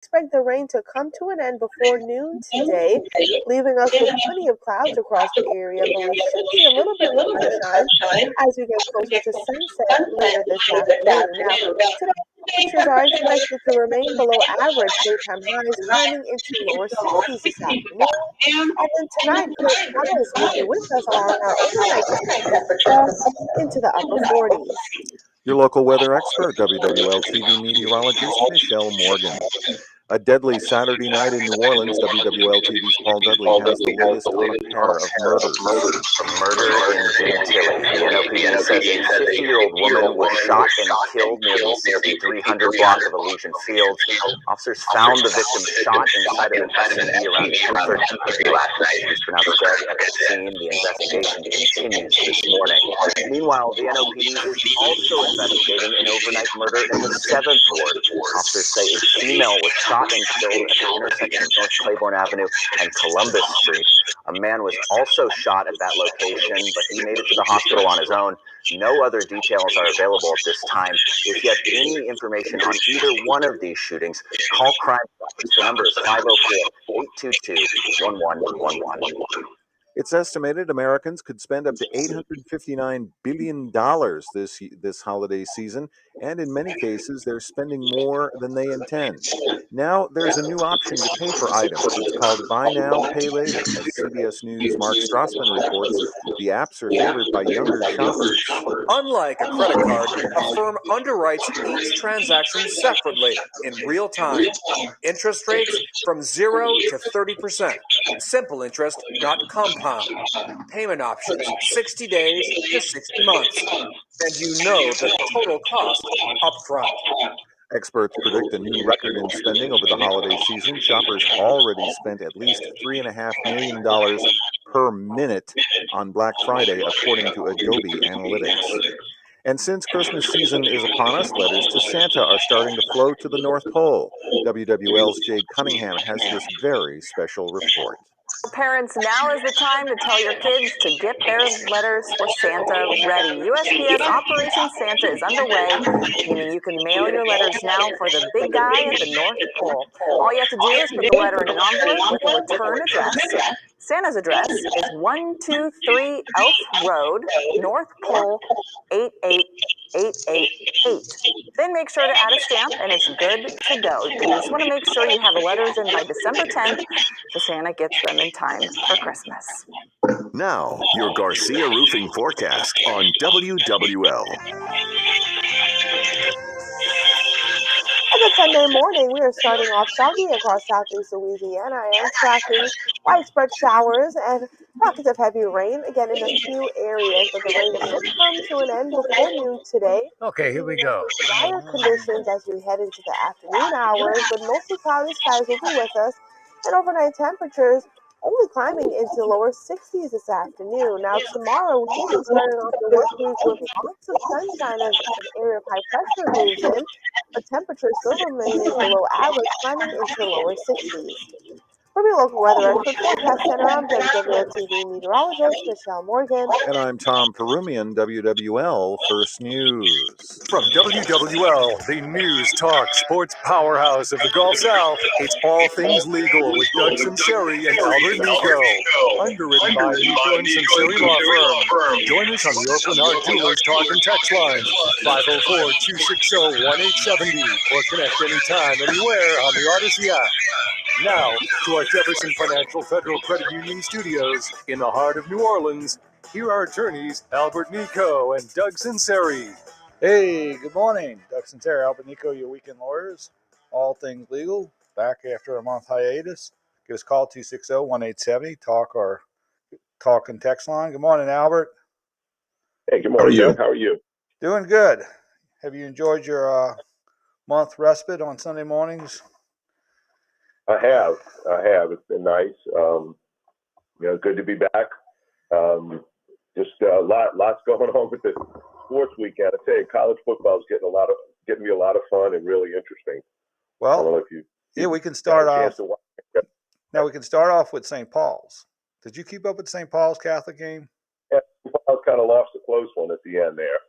Expect the rain to come to an end before noon today, leaving us with plenty of clouds across the area, but we should see a little bit of sunshine as we get closer to sunset later this afternoon. Now, today temperatures are expected to remain below average daytime highs, climbing into lower 60s this afternoon. And then tonight, clear skies will be with us, allowing our overnight temperatures to cross into the upper 40s. Your local weather expert, WWL-TV meteorologist Michelle Morgan. A deadly Saturday night in New Orleans. WWL-TV's Paul Dudley has the latest on a pair of murders. A murder in Gentilly. The NOPD says a 50-year-old woman was shot and killed near the 6300 block of Elysian Fields. Officers found the victim shot inside of an SUV around 10:30 last night. She's pronounced dead at the scene. The investigation continues this morning. Meanwhile, the NOPD is also investigating an overnight murder in the 7th Ward. Officers say a female was shot and killed at the intersection of North Claiborne Avenue and Columbus Street. A man was also shot at that location, but he made it to the hospital on his own. No other details are available at this time. If you have any information on either one of these shootings, call Crime Stoppers. The number is 504-822-1111. It's estimated Americans could spend up to $859 billion this holiday season, and in many cases, they're spending more than they intend. Now, there's a new option to pay for items. It's called Buy Now, Pay Later. As CBS News' Mark Strassman reports, the apps are favored by younger shoppers. Unlike a credit card, a firm underwrites each transaction separately in real time. Interest rates from 0 to 30%. Simple interest, not compound. Payment options, 60 days to 60 months. And you know the total cost up front. Experts predict a new record in spending over the holiday season. Shoppers already spent at least $3.5 million per minute on Black Friday, according to Adobe Analytics. And since Christmas season is upon us, letters to Santa are starting to flow to the North Pole. WWL's Jade Cunningham has this very special report. Parents, now is the time to tell your kids to get their letters for Santa ready. USPS Operation Santa is underway, meaning you can mail your letters now for the big guy at the North Pole. All you have to do is put the letter in an envelope with a return address. Santa's address is 123 Elf Road, North Pole 88888. Then make sure to add a stamp and it's good to go. You just want to make sure you have the letters in by December 10th so Santa gets them in time for Christmas. Now, your Garcia Roofing forecast on WWL. On a Sunday morning, we are starting off soggy across southeast Louisiana and tracking widespread showers and pockets of heavy rain, again in a few areas, but the rain should come to an end before noon today. Okay, here we go. Drier conditions as we head into the afternoon hours, but mostly cloudy skies will be with us, and overnight temperatures only climbing into the lower 60s this afternoon. Now tomorrow, we will be starting off the work week with lots of sunshine as an area of high pressure moves in, but temperatures still remaining below average, climbing into the lower 60s. From your local weather expert forecast center, I'm WWL-TV meteorologist Michelle Morgan. And I'm Tom Perumian, WWL First News. From WWL, the news talk sports powerhouse of the Gulf South, it's All Things Legal with Doug Sunseri and Albert Nicaud. Underwritten by Nicaud and Sunseri Law Firm. Join us on the Oakland Art Jewelers Talk and Text line, 504-260-1870, or connect anytime, anywhere on the Odyssey app. Now, to our Jefferson Financial Federal Credit Union studios in the heart of New Orleans, here are attorneys Albert Nicaud and Doug Sunseri. Hey, good morning. Doug Sunseri, Albert Nicaud, your weekend lawyers. All things legal. Back after a month hiatus. Give us a call, 260-1870. Talk and text line. Good morning, Albert. Hey, good morning, Doug. How are you? Doing good. Have you enjoyed your month respite on Sunday mornings? I have. It's been nice. Good to be back. Just lots going on with the sports weekend. I tell you, college football is getting me a lot of fun and really interesting. Well, I don't know if we can start off. Now we can start off with St. Paul's. Did you keep up with St. Paul's Catholic game? Yeah, St. Paul's kind of lost a close one at the end there.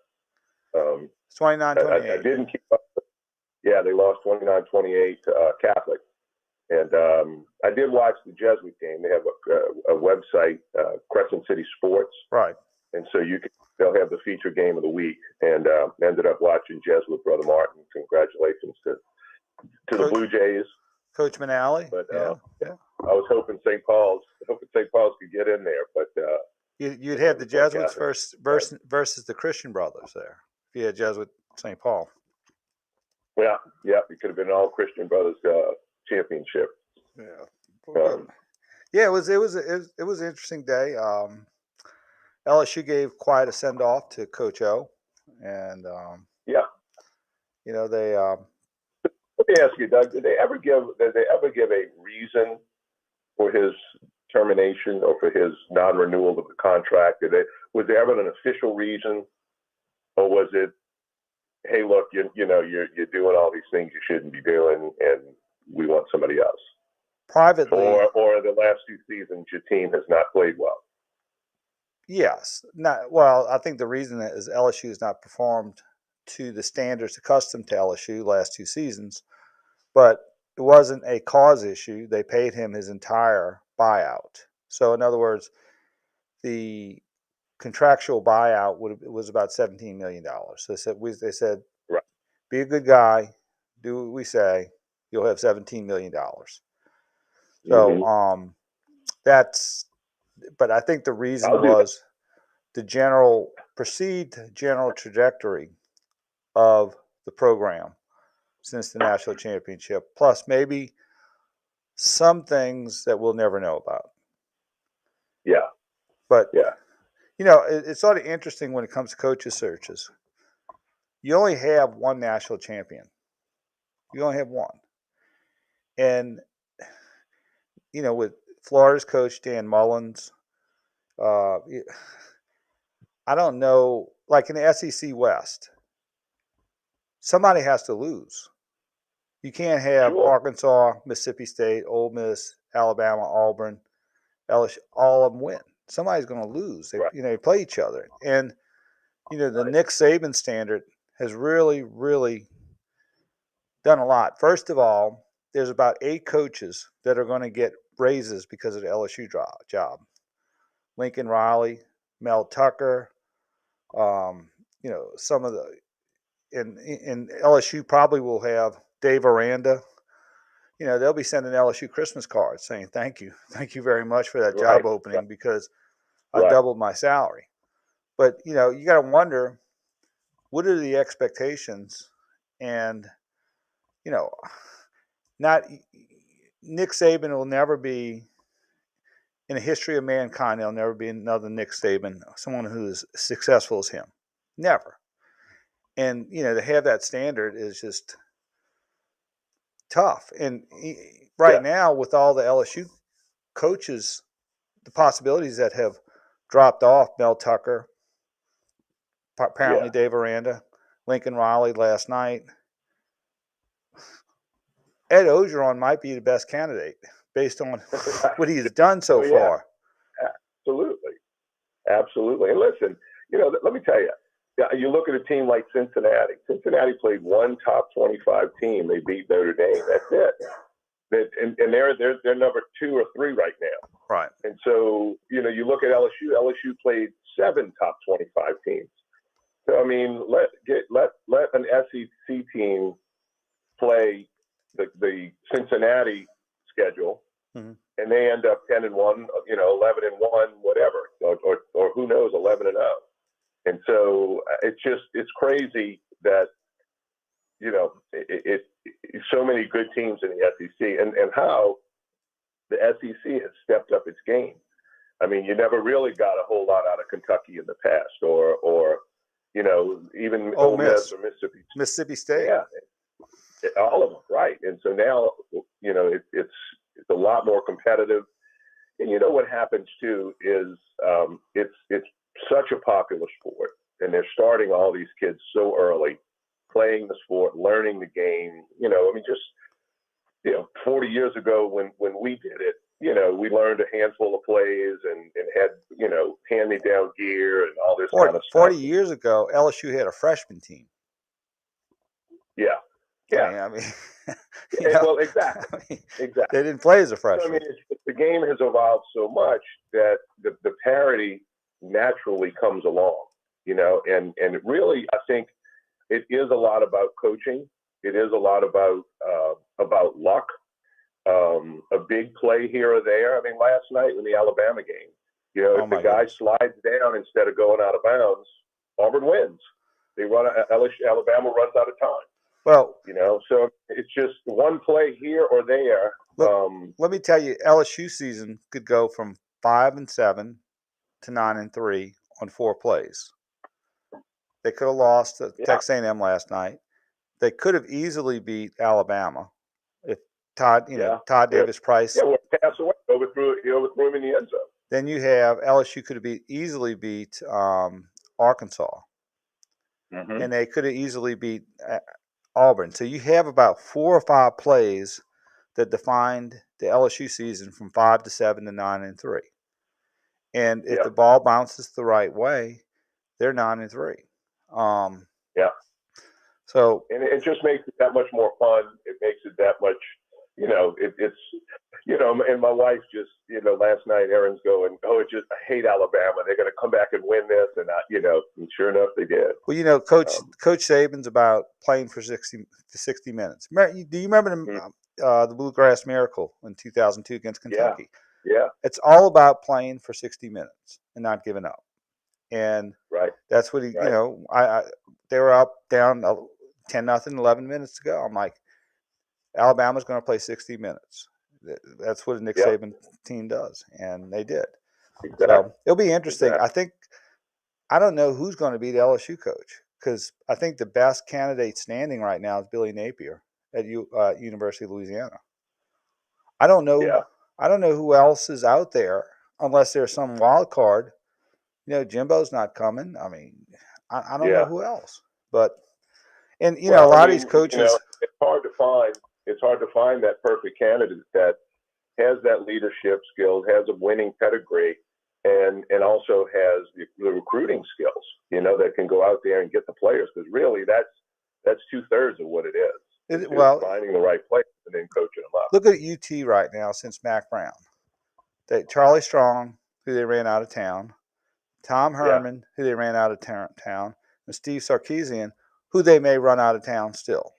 It's 29-28. I didn't keep up. Yeah, they lost 29-28 to Catholic. And I did watch the Jesuit game. They have a website, Crescent City Sports. Right. And so they'll have the feature game of the week. And ended up watching Jesuit, Brother Martin. Congratulations to the Blue Jays. Coach Manali. But yeah. I was hoping St. Paul's could get in there. But you'd have the Jesuits versus the Christian Brothers there. If you had Jesuit St. Paul. Yeah. It could have been an all Christian Brothers championship. Yeah. It was an interesting day. LSU gave quite a send off to Coach O, and they. Let me ask you, Doug. Did they ever give a reason for his termination or for his non-renewal of the contract? Was there ever an official reason, or was it, hey, look, you're doing all these things you shouldn't be doing, and we want somebody else? Privately, or the last 2 seasons, your team has not played well. Yes. I think the reason is LSU has not performed to the standards accustomed to LSU last 2 seasons, but it wasn't a cause issue. They paid him his entire buyout. So in other words, the contractual buyout was about $17 million. So they said, right, be a good guy, do what we say, you'll have $17 million. So but I think the reason was the perceived general trajectory of the program since the national championship, plus maybe some things that we'll never know about. Yeah. But, it's sort of interesting when it comes to coaches searches. You only have one national champion. You only have one. And, with Florida's coach, Dan Mullins, I don't know, like in the SEC West, somebody has to lose. You can't have Arkansas, Mississippi State, Ole Miss, Alabama, Auburn, LSU, all of them win. Somebody's going to lose. They play each other. And, the Nick Saban standard has really, really done a lot. First of all, there's about 8 coaches that are going to get raises because of the LSU job. Lincoln Riley, Mel Tucker, some of the and LSU probably will have Dave Aranda. They'll be sending LSU Christmas cards saying thank you very much for that job opening because I doubled my salary. But you got to wonder, what are the expectations? And not Nick Saban will never be, in the history of mankind, there'll never be another Nick Saban, someone who is successful as him. Never. And, to have that standard is just tough. And now, with all the LSU coaches, the possibilities that have dropped off, Mel Tucker, apparently Dave Aranda, Lincoln Riley last night, Ed Ogeron might be the best candidate based on what he has done so far. Absolutely. And listen, let me tell you, you look at a team like Cincinnati. Cincinnati played one top 25 team. They beat Notre Dame. That's it. And they're number 2 or 3 right now. Right. And so, you look at LSU. LSU played 7 top 25 teams. So I mean, let an SEC team play the Cincinnati schedule, and they end up 10-1, 11-1, whatever, or who knows, 11-0. And so it's crazy that so many good teams in the SEC, and how the SEC has stepped up its game. I mean, you never really got a whole lot out of Kentucky in the past, or even Ole Miss or Mississippi State. Yeah, all of them, right? And so now, it's a lot more competitive. And what happens too is it's such a popular sport, and they're starting all these kids so early, playing the sport, learning the game. 40 years ago when we did it, we learned a handful of plays and had, hand-me-down gear and all this kind of stuff. 40 years ago, LSU had a freshman team. Yeah. I mean, well, exactly. Exactly. They didn't play as a So, freshman. I mean, the game has evolved so much that the parity naturally comes along, and it really, I think it is a lot about coaching. It is a lot about luck, a big play here or there. I mean, last night in the Alabama game, if the guy slides down instead of going out of bounds, Auburn wins. They run Alabama runs out of time. Well, so it's just one play here or there. Let me tell you, LSU season could go from 5-7 to 9-3 on 4 plays. They could have lost to Texas A&M last night. They could have easily beat Alabama if Todd Davis Price. Yeah, pass away, overthrew him in the end zone. Then you have LSU could have easily beat Arkansas, and they could have easily beat Auburn. So you have about 4 or 5 plays that defined the LSU season from 5-7 to 9-3. And if the ball bounces the right way, they're 9-3. So and it just makes it that much more fun. It makes it that much, it's and my wife just, last night, Erin's going, I hate Alabama. They're going to come back and win this. And, and sure enough, they did. Well, Coach Saban's about playing for 60 minutes. Do you remember the Bluegrass Miracle in 2002 against Kentucky? Yeah. It's all about playing for 60 minutes and not giving up. And that's what he, they were up, down 10-0, 11 minutes to go. I'm like, Alabama's going to play 60 minutes. That's what a Nick Saban team does, and they did. Exactly. So it'll be interesting. I don't know who's going to be the LSU coach, because I think the best candidate standing right now is Billy Napier at University of Louisiana. I don't know. Yeah. I don't know who else is out there unless there's some wild card. Jimbo's not coming. I mean, I don't know who else. But a lot of these coaches. It's hard to find. It's hard to find that perfect candidate that has that leadership skills, has a winning pedigree, and also has the recruiting skills. That can go out there and get the players. Because really, that's 2/3 of what it is. Finding the right players and then coaching them up. Look at UT right now since Mac Brown. Charlie Strong, who they ran out of town, Tom Herman, who they ran out of town, and Steve Sarkisian, who they may run out of town still.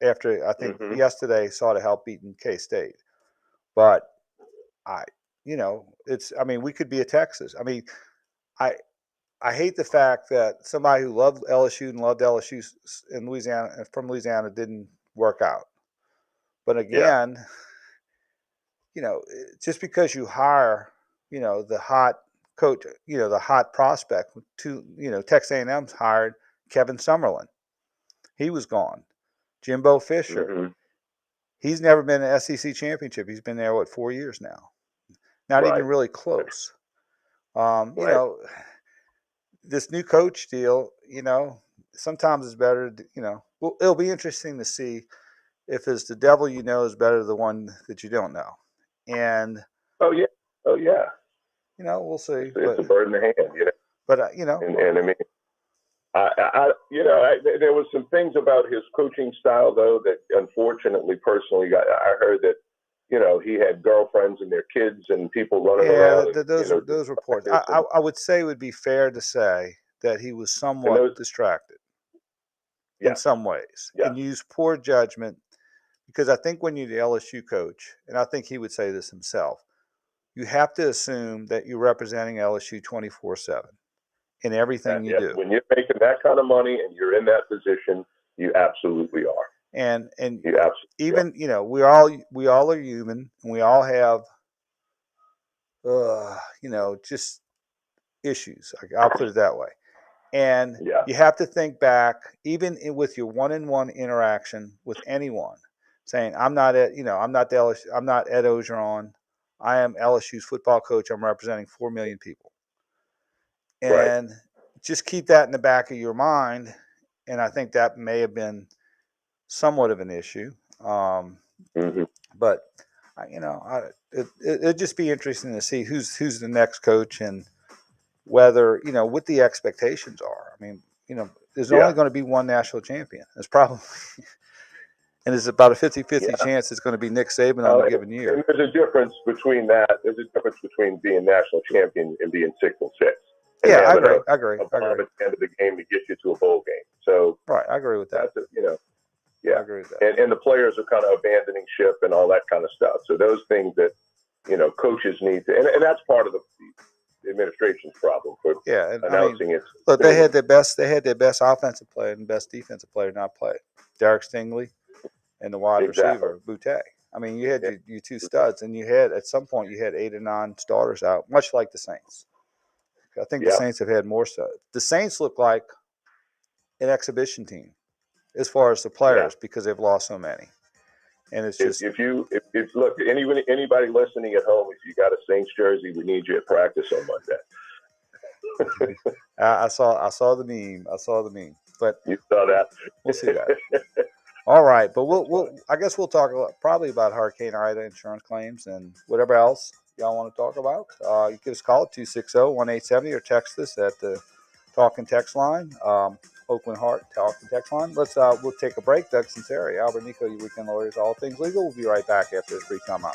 After, I think, yesterday saw to help beating K-State. But, we could be a Texas. I mean, I hate the fact that somebody who loved LSU and loved LSU in Louisiana, from Louisiana, didn't work out. But again, just because you hire, the hot coach, the hot prospect, Texas A&M's hired Kevin Summerlin. He was gone. Jimbo Fisher. He's never been in an SEC championship. He's been there, 4 years now? Not even really close. This new coach deal, sometimes it's better, it'll be interesting to see if it's the devil is better than the one that you don't know. And oh yeah. We'll see. It's a bird in the hand, But and I mean, there was some things about his coaching style though that unfortunately, personally, I heard that he had girlfriends and their kids and people running around. Those reports. I would say it would be fair to say that he was somewhat distracted in some ways and used poor judgment. Because I think when you're the LSU coach, and I think he would say this himself, you have to assume that you're representing LSU 24/7 in everything you do. When you're making that kind of money and you're in that position, you absolutely are. And you even we all are human, and we all have just issues. I'll put it that way. And you have to think back, even with your one-on-one interaction with anyone, saying, I'm not Ed Ogeron. I am LSU's football coach. I'm representing 4 million people. And just keep that in the back of your mind. And I think that may have been somewhat of an issue. But, it'd just be interesting to see who's the next coach and whether, what the expectations are. I mean, there's only going to be one national champion. It's probably And it's about a 50-50 chance it's going to be Nick Saban on a given year. And there's a difference between that. There's a difference between being national champion and being 6-6. And yeah, I having agree. A bomb at the end of the game to get you to a bowl game. So right, I agree with that. That's I agree with that. And the players are kind of abandoning ship and all that kind of stuff. So those things that coaches need to, and that's part of the administration's problem for announcing it. Look, they had their best offensive player and best defensive player not play. Derek Stingley and the wide receiver Boutte. I mean, you had your two studs, and you had at some point you had 8 or 9 starters out, much like the Saints. I think the Saints have had more studs. The Saints look like an exhibition team as far as the players because they've lost so many. And it's just if look, anybody listening at home, if you got a Saints jersey, we need you at practice on Monday. I saw the meme. But you saw that. We'll see that. All right, but I guess we'll talk probably about Hurricane Ida insurance claims and whatever else y'all want to talk about. You give us a call at 260-1870 or text us at the talk and text line. Oakland Heart Talk and Text Line. We'll take a break. Doug Sunseri, Albert Nicaud, your weekend lawyers, all things legal. We'll be right back after this brief time out.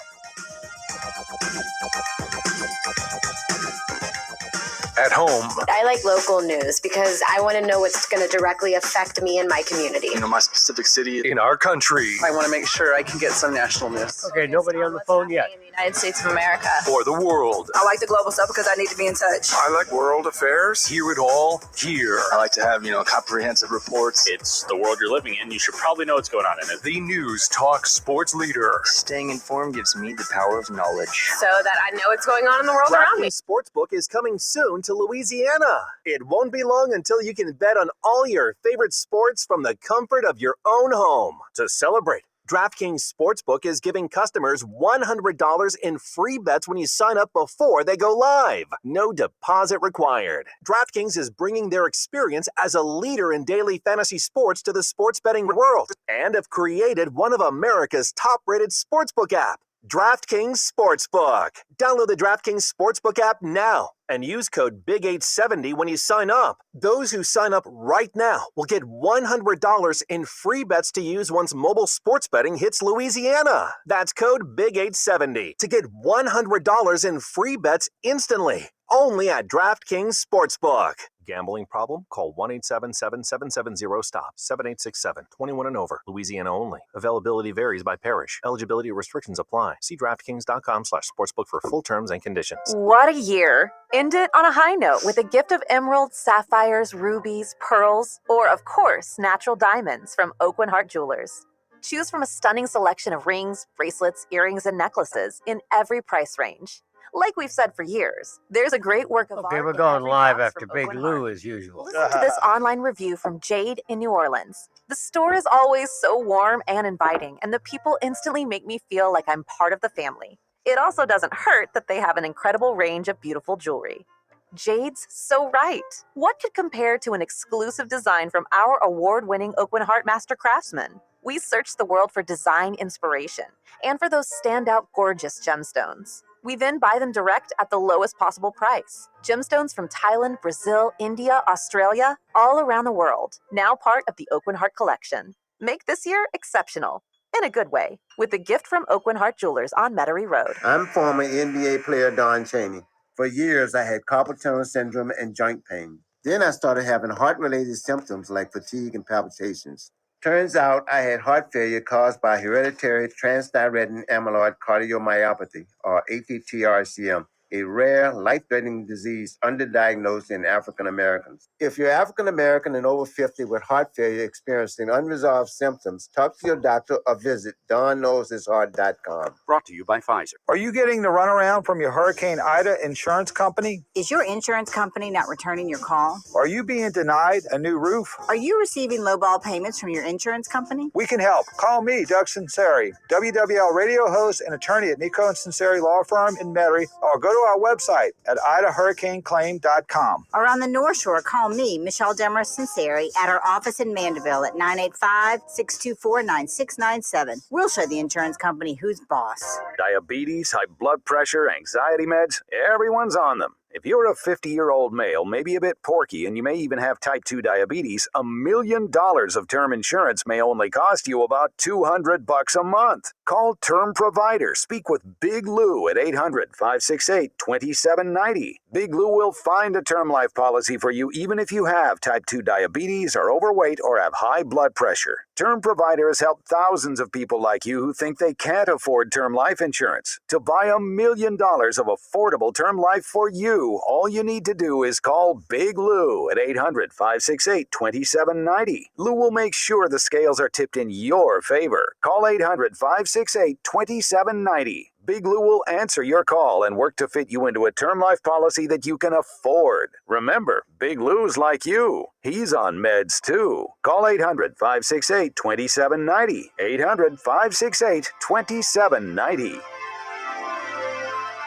At home. I like local news because I want to know what's going to directly affect me and my community. My specific city in our country. I want to make sure I can get some national news. Okay, nobody on the phone yet. In the United States of America. Or the world. I like the global stuff because I need to be in touch. I like world affairs. Hear it all here. I like to have, comprehensive reports. It's the world you're living in. You should probably know what's going on in it. The News Talk sports leader. Staying informed gives me the power of knowledge. So that I know what's going on in the world around me. Sportsbook is coming soon to Louisiana. It won't be long until you can bet on all your favorite sports from the comfort of your own home. To celebrate, DraftKings Sportsbook is giving customers $100 in free bets when you sign up before they go live. No deposit required. DraftKings is bringing their experience as a leader in daily fantasy sports to the sports betting world and have created one of America's top-rated sportsbook app, DraftKings Sportsbook. Download the DraftKings Sportsbook app now and use code BIG870 when you sign up. Those who sign up right now will get $100 in free bets to use once mobile sports betting hits Louisiana. That's code BIG870 to get $100 in free bets instantly. Only at DraftKings Sportsbook. Gambling problem? Call 1-877-770-STOP. 7867. 21 and over. Louisiana only. Availability varies by parish. Eligibility restrictions apply. See DraftKings.com/sportsbook for full terms and conditions. What a year. End it on a high note with a gift of emeralds, sapphires, rubies, pearls, or, of course, natural diamonds from Oakland Heart Jewelers. Choose from a stunning selection of rings, bracelets, earrings, and necklaces in every price range. Like we've said for years, there's a great work of art. Okay, we're going live after Big Lou as usual. Listen to this online review from Jade in New Orleans. The store is always so warm and inviting, and the people instantly make me feel like I'm part of the family. It also doesn't hurt that they have an incredible range of beautiful jewelry. Jade's so right. What could compare to an exclusive design from our award-winning Oakland Heart Master Craftsmen? We searched the world for design inspiration and for those standout gorgeous gemstones. We then buy them direct at the lowest possible price. Gemstones from Thailand, Brazil, India, Australia, all around the world. Now part of the Oakland Heart Collection. Make this year exceptional, in a good way, with a gift from Oakland Heart Jewelers on Metairie Road. I'm former NBA player Don Chaney. For years, I had carpal tunnel syndrome and joint pain. Then I started having heart-related symptoms like fatigue and palpitations. Turns out I had heart failure caused by hereditary transthyretin amyloid cardiomyopathy, or ATTR-CM, a rare, life-threatening disease underdiagnosed in African Americans. If you're African American and over 50 with heart failure experiencing unresolved symptoms, talk to your doctor or visit DonKnowsHisHeart.com. Brought to you by Pfizer. Are you getting the runaround from your Hurricane Ida insurance company? Is your insurance company not returning your call? Are you being denied a new roof? Are you receiving lowball payments from your insurance company? We can help. Call me, Doug Sunseri, WWL radio host and attorney at Nicaud and Sunseri Law Firm in Metairie, or go to our website at idahurricaneclaim.com. Or on the North Shore, call me, Michelle Demarest Sunseri, at our office in Mandeville at 985-624-9697. We'll show the insurance company who's boss. Diabetes, high blood pressure, anxiety meds, everyone's on them. If you're a 50-year-old male, maybe a bit porky, and you may even have type 2 diabetes, $1 million of term insurance may only cost you about $200 a month. Call Term Provider. Speak with Big Lou at 800-568-2790. Big Lou will find a term life policy for you even if you have type 2 diabetes, are overweight, or have high blood pressure. Term Provider has helped thousands of people like you who think they can't afford term life insurance. To buy $1 million of affordable term life for you, all you need to do is call Big Lou at 800-568-2790. Lou will make sure the scales are tipped in your favor. Call 800-568-2790. Big Lou will answer your call and work to fit you into a term life policy that you can afford. Remember, Big Lou's like you. He's on meds too. Call 800-568-2790. 800-568-2790.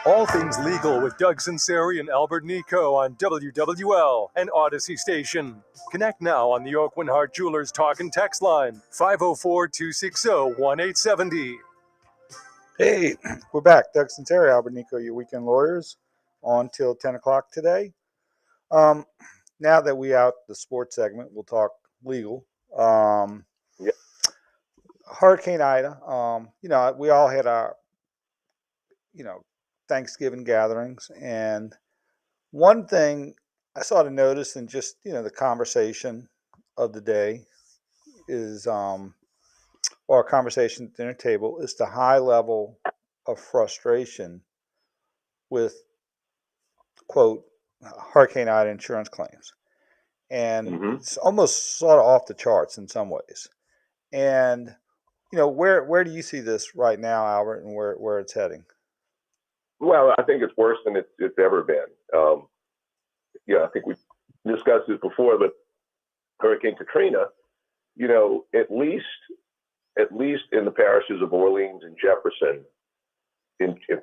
All things legal with Doug Sunseri and Albert Nicaud on WWL and Odyssey Station. Connect now on the Oak Winhart Jewelers Talk and Text line, 504-260-1870. Hey, we're back. Doug Sunseri, Albert Nicaud, your weekend lawyers, on till 10 o'clock today. Now that we out the sports segment, we'll talk legal. Hurricane Ida, we all had our, Thanksgiving gatherings. And one thing I sort of noticed in just, the conversation of the day is, or a conversation at the dinner table, is the high level of frustration with, quote, Hurricane Ida insurance claims. And it's almost sort of off the charts in some ways. And, where do you see this right now, Albert, and where it's heading? Well, I think it's worse than it's ever been. I think we discussed this before, but Hurricane Katrina, at least in the parishes of Orleans and Jefferson,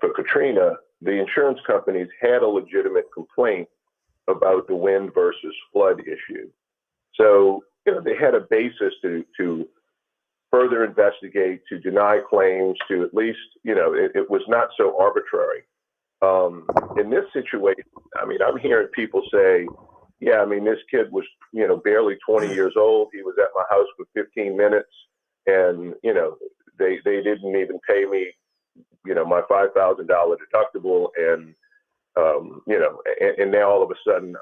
for Katrina, the insurance companies had a legitimate complaint about the wind versus flood issue. So, they had a basis to further investigate, to deny claims, to at least, it was not so arbitrary. In this situation, I'm hearing people say, this kid was, barely 20 years old. He was at my house for 15 minutes and, they didn't even pay me, my $5,000 deductible. And, and now all of a sudden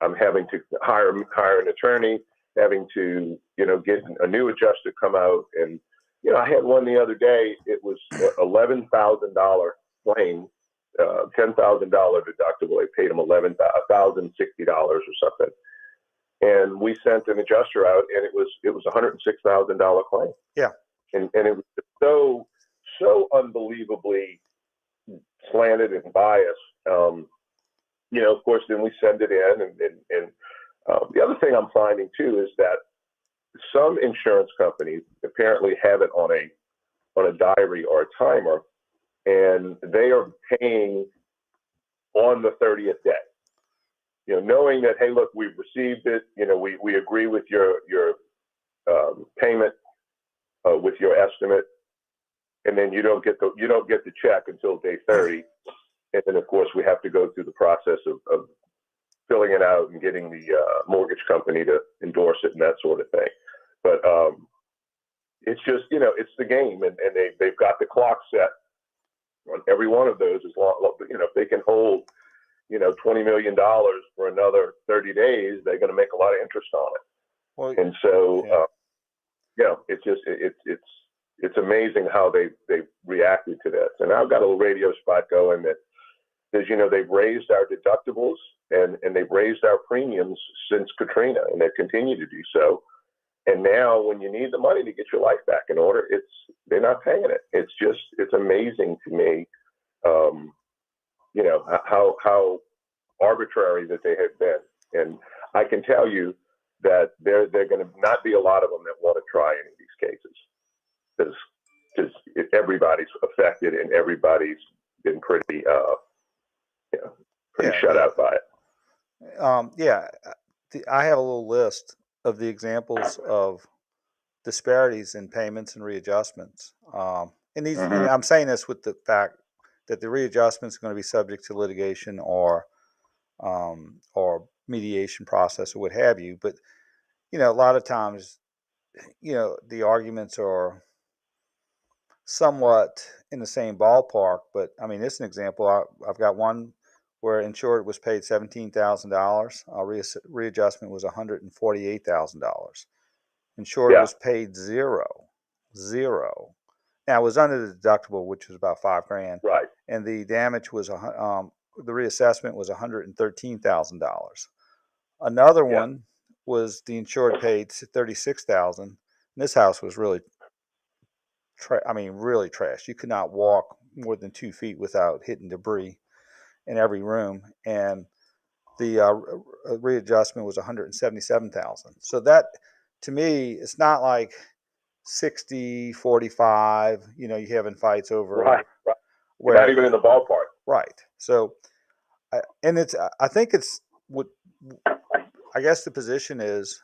I'm having to hire an attorney, having to, get a new adjuster come out. And, I had one the other day. It was $11,000 claim, $10,000 deductible. I paid him $1,060 or something. And we sent an adjuster out, and it was $106,000 claim. Yeah. And it was so unbelievably slanted and biased. Of course, then we send it in, and the other thing I'm finding too is that some insurance companies apparently have it on a diary or a timer, and they are paying on the 30th day. Knowing that, hey, look, we've received it. We agree with your payment, with your estimate, and then you don't get the check until day 30, and then of course we have to go through the process of filling it out and getting the mortgage company to endorse it and that sort of thing. But it's just, it's the game, and they've got the clock set on every one of those. As long, if they can hold, $20 million for another 30 days, they're going to make a lot of interest on it. Well, and so, it's just, it's amazing how they've reacted to this. And I've got a little radio spot going that says, they've raised our deductibles and they've raised our premiums since Katrina, and they continue to do so. And now when you need the money to get your life back in order, they're not paying it. It's amazing to me, how arbitrary that they have been. And I can tell you that there going to not be a lot of them that want to try any of these cases, because everybody's affected and everybody's been pretty shut out by it. I have a little list of the examples of disparities in payments and readjustments. And these, and I'm saying this with the fact that the readjustment is going to be subject to litigation or mediation process or what have you. But, a lot of times, the arguments are somewhat in the same ballpark. But, I mean, this is an example. I've got one where insured was paid $17,000. Readjustment was $148,000. Insured was paid zero. Now, it was under the deductible, which was about $5,000. Right. And the damage was, the reassessment was $113,000. Another one was the insured paid $36,000. This house was really, really trash. You could not walk more than 2 feet without hitting debris in every room. And the readjustment was $177,000. So that, to me, it's not like 60-45. You're having fights over. Right. We're not even in the ballpark. Right. So, I think it's what. I guess the position is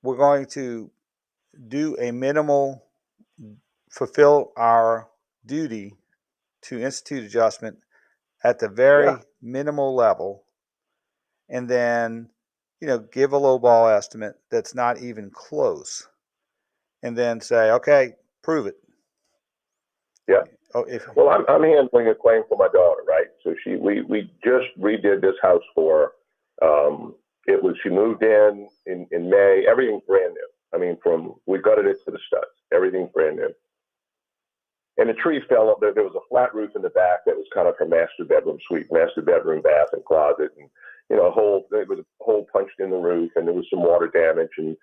we're going to do a minimal, fulfill our duty to institute adjustment at the very minimal level, and then, give a low ball estimate that's not even close, and then say, okay, prove it. Yeah. Well, I'm handling a claim for my daughter, right? So we just redid this house for her. She moved in May. Everything's brand new. I mean, we gutted it to the studs. Everything's brand new. And a tree fell up. There was a flat roof in the back that was kind of her master bedroom suite, master bedroom, bath, and closet. And, there was a hole punched in the roof, and there was some water damage. And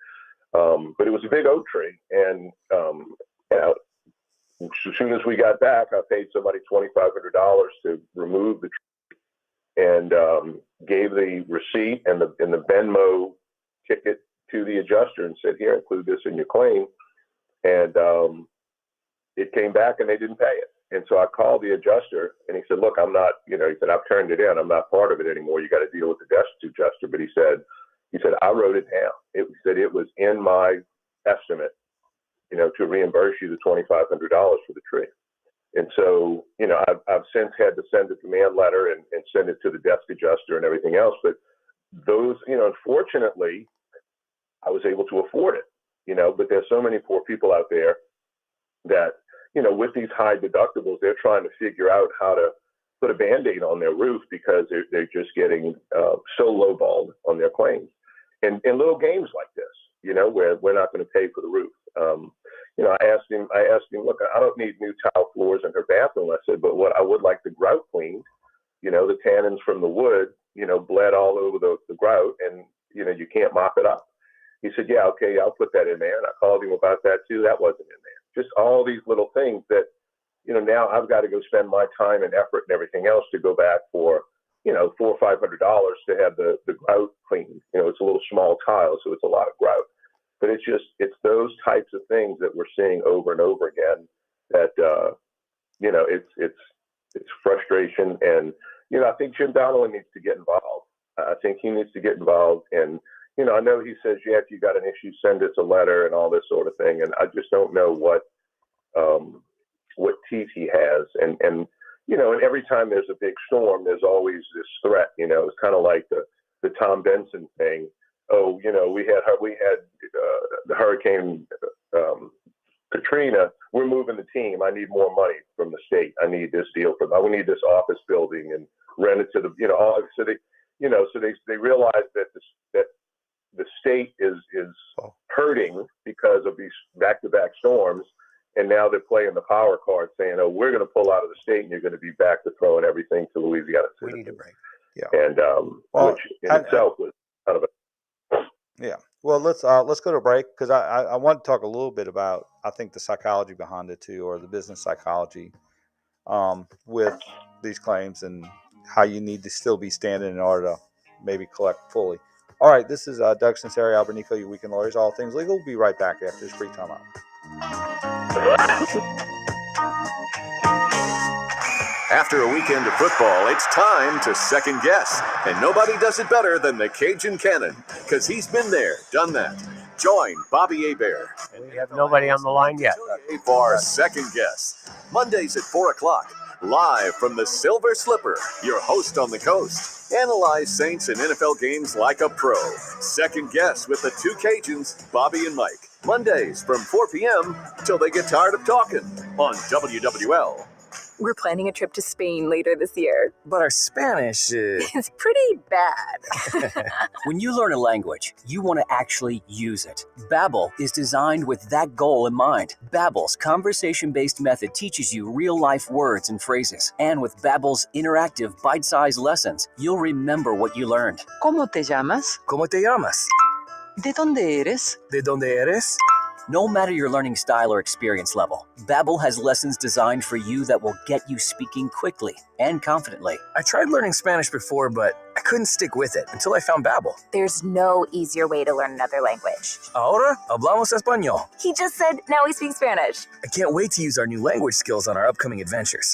but it was a big oak tree. And, as soon as we got back, I paid somebody $2,500 to remove the tree and gave the receipt and the Venmo ticket to the adjuster and said, here, include this in your claim. And it came back and they didn't pay it. And so I called the adjuster and he said, look, I'm not, he said, I've turned it in. I'm not part of it anymore. You got to deal with the adjuster. But he said, I wrote it down. He said it was in my estimate, to reimburse you the $2,500 for the tree. And so, I've since had to send a demand letter and send it to the desk adjuster and everything else. But those, unfortunately, I was able to afford it, but there's so many poor people out there that, with these high deductibles, they're trying to figure out how to put a Band-Aid on their roof because they're just getting so lowballed on their claims. And little games like this, where we're not going to pay for the roof. I asked him, look, I don't need new tile floors in her bathroom. I said, but what I would like the grout cleaned, the tannins from the wood, bled all over the grout and, you can't mop it up. He said, yeah, okay, I'll put that in there. And I called him about that too. That wasn't in there. Just all these little things that, now I've got to go spend my time and effort and everything else to go back for, $400 or $500 to have the grout cleaned. It's a little small tile, so it's a lot of grout. But it's those types of things that we're seeing over and over again that, it's frustration. And, I think Jim Donnelly needs to get involved. I think he needs to get involved. And, I know he says, yeah, if you got an issue, send us a letter and all this sort of thing. And I just don't know what teeth he has. And and every time there's a big storm, there's always this threat, it's kind of like the Tom Benson thing. Oh, we had the Hurricane Katrina. We're moving the team. I need more money from the state. I need this deal we need this office building and rent it to the, so they realize that the state is hurting because of these back-to-back storms. And now they're playing the power card saying, oh, we're going to pull out of the state and you're going to be back to throwing everything to Louisiana citizens. We need a break. Yeah. And which in itself was kind of a. Yeah. Well, let's go to a break because I want to talk a little bit about, I think, the psychology behind it too, or the business psychology with these claims and how you need to still be standing in order to maybe collect fully. All right. This is Doug Sunseri, Albert Nicaud, your Weekend Lawyers, All Things Legal. We'll be right back after this brief time out. After a weekend of football, it's time to second guess. And nobody does it better than the Cajun Cannon, because he's been there, done that. Join Bobby Hebert. And we have nobody on the line yet. For Second Guess. Mondays at 4 o'clock, Live from the Silver Slipper, your host on the coast. Analyze Saints and NFL games like a pro. Second guess with the two Cajuns, Bobby and Mike. Mondays from 4 p.m. till they get tired of talking on WWL. We're planning a trip to Spain later this year. But our Spanish is pretty bad. When you learn a language, you want to actually use it. Babbel is designed with that goal in mind. Babbel's conversation-based method teaches you real-life words and phrases. And with Babbel's interactive, bite-sized lessons, you'll remember what you learned. ¿Cómo te llamas? ¿Cómo te llamas? ¿De dónde eres? ¿De dónde eres? No matter your learning style or experience level, Babbel has lessons designed for you that will get you speaking quickly and confidently. I tried learning Spanish before, but I couldn't stick with it until I found Babbel. There's no easier way to learn another language. Ahora hablamos español. He just said now he speaks Spanish. I can't wait to use our new language skills on our upcoming adventures.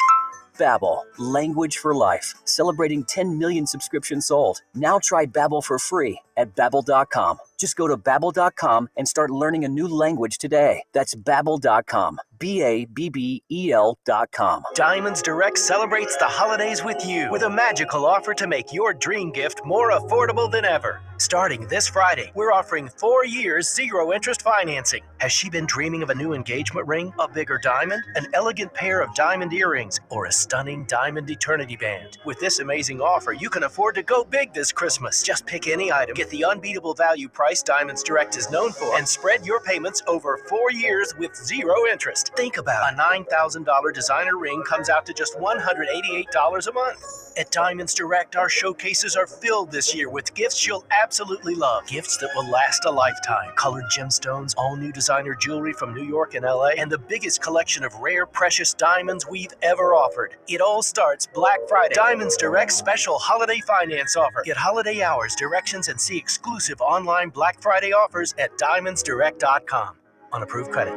Babbel, language for life. Celebrating 10 million subscriptions sold. Now try Babbel for free at Babbel.com. Just go to Babbel.com and start learning a new language today. That's Babbel.com. Babbel.com. Diamonds Direct celebrates the holidays with you with a magical offer to make your dream gift more affordable than ever. Starting this Friday, we're offering 4 years zero-interest financing. Has she been dreaming of a new engagement ring, a bigger diamond, an elegant pair of diamond earrings, or a stunning diamond eternity band? With this amazing offer, you can afford to go big this Christmas. Just pick any item, get the unbeatable value price Diamonds Direct is known for, and spread your payments over 4 years with zero interest. Think about a $9,000 designer ring comes out to just $188 a month. At Diamonds Direct, our showcases are filled this year with gifts you'll absolutely love. Gifts that will last a lifetime. Colored gemstones, all new designer jewelry from New York and LA, and the biggest collection of rare, precious diamonds we've ever offered. It all starts Black Friday. Diamonds Direct's special holiday finance offer. Get holiday hours, directions, and see exclusive online Black Friday offers at diamondsdirect.com. On approved credit.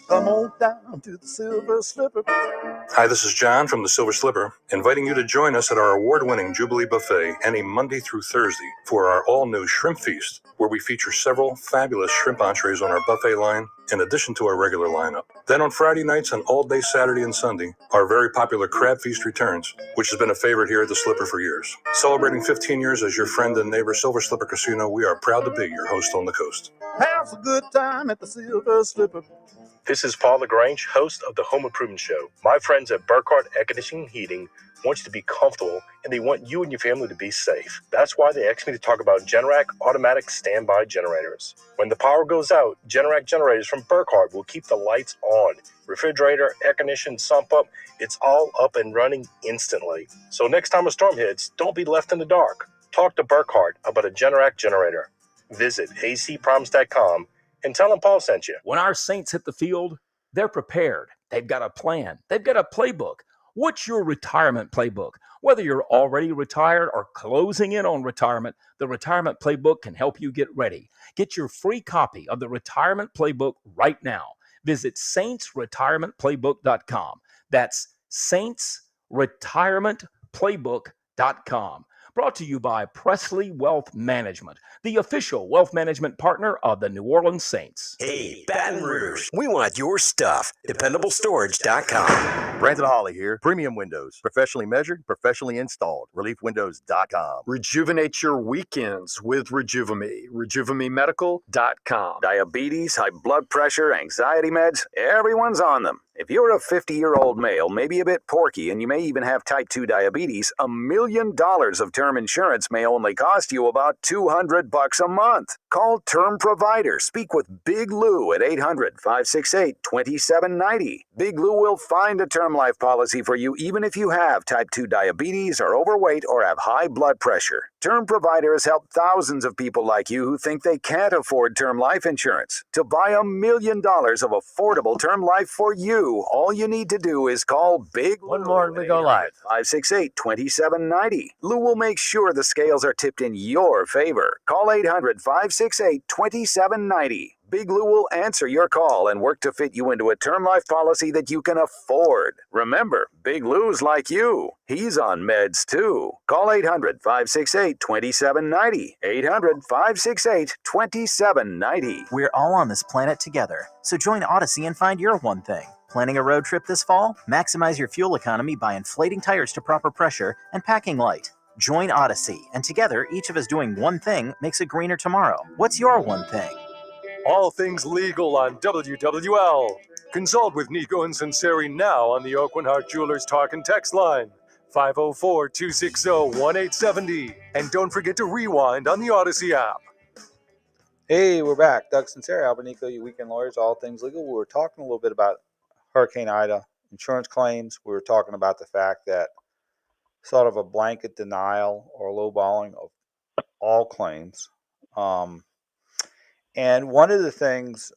Come on down to the Silver Slipper. Hi, this is John from the Silver Slipper, inviting you to join us at our award-winning Jubilee Buffet any Monday through Thursday for our all-new Shrimp Feast, where we feature several fabulous shrimp entrees on our buffet line, in addition to our regular lineup. Then on Friday nights and all day Saturday and Sunday, our very popular Crab Feast returns, which has been a favorite here at the Slipper for years. Celebrating 15 years as your friend and neighbor Silver Slipper Casino, we are proud to be your host on the coast. Have a good time at the Silver Slipper. This is Paul LaGrange, host of the Home Improvement Show. My friends at Burkhardt Air Conditioning and Heating want you to be comfortable, and they want you and your family to be safe. That's why they asked me to talk about Generac automatic standby generators. When the power goes out, Generac generators from Burkhardt will keep the lights on. Refrigerator, air conditioning, sump up, it's all up and running instantly. So next time a storm hits, don't be left in the dark. Talk to Burkhardt about a Generac generator. Visit acpromise.com and tell them Paul sent you. When our Saints hit the field, they're prepared. They've got a plan. They've got a playbook. What's your retirement playbook? Whether you're already retired or closing in on retirement, the Retirement Playbook can help you get ready. Get your free copy of the Retirement Playbook right now. Visit saintsretirementplaybook.com. That's saintsretirementplaybook.com. Brought to you by Presley Wealth Management, the official wealth management partner of the New Orleans Saints. Hey, Baton Rouge, we want your stuff. DependableStorage.com. Brandon Hawley here. Premium Windows. Professionally measured, professionally installed. ReliefWindows.com. Rejuvenate your weekends with Rejuvame. RejuvameMedical.com. Diabetes, high blood pressure, anxiety meds, everyone's on them. If you're a 50-year-old male, maybe a bit porky, and you may even have type 2 diabetes, $1 million of term insurance may only cost you about $200 a month. Call Term Provider. Speak with Big Lou at 800-568-2790. Big Lou will find a term life policy for you even if you have type 2 diabetes, are overweight, or have high blood pressure. Term Provider has helped thousands of people like you who think they can't afford term life insurance. To buy $1 million of affordable term life for you, all you need to do is call Big Lou. One more and we go live. 568-2790. Lou will make sure the scales are tipped in your favor. Call 800-568-2790. Big Lou will answer your call and work to fit you into a term life policy that you can afford. Remember, Big Lou's like you. He's on meds too. Call 800-568-2790. 800-568-2790. We're all on this planet together, so join Odyssey and find your one thing. Planning a road trip this fall? Maximize your fuel economy by inflating tires to proper pressure and packing light. Join Odyssey, and together, each of us doing one thing makes a greener tomorrow. What's your one thing? All things legal on WWL. Consult with Nicaud and Sunseri now on the Oakland Heart Jewelers Talk and Text line, 504-260-1870. And don't forget to rewind on the Odyssey app. Hey, we're back. Doug Sunseri, Albert Nicaud, your weekend lawyers, all things legal. We were talking a little bit about Hurricane Ida insurance claims. We were talking about the fact that sort of a blanket denial or lowballing of all claims. And one of the things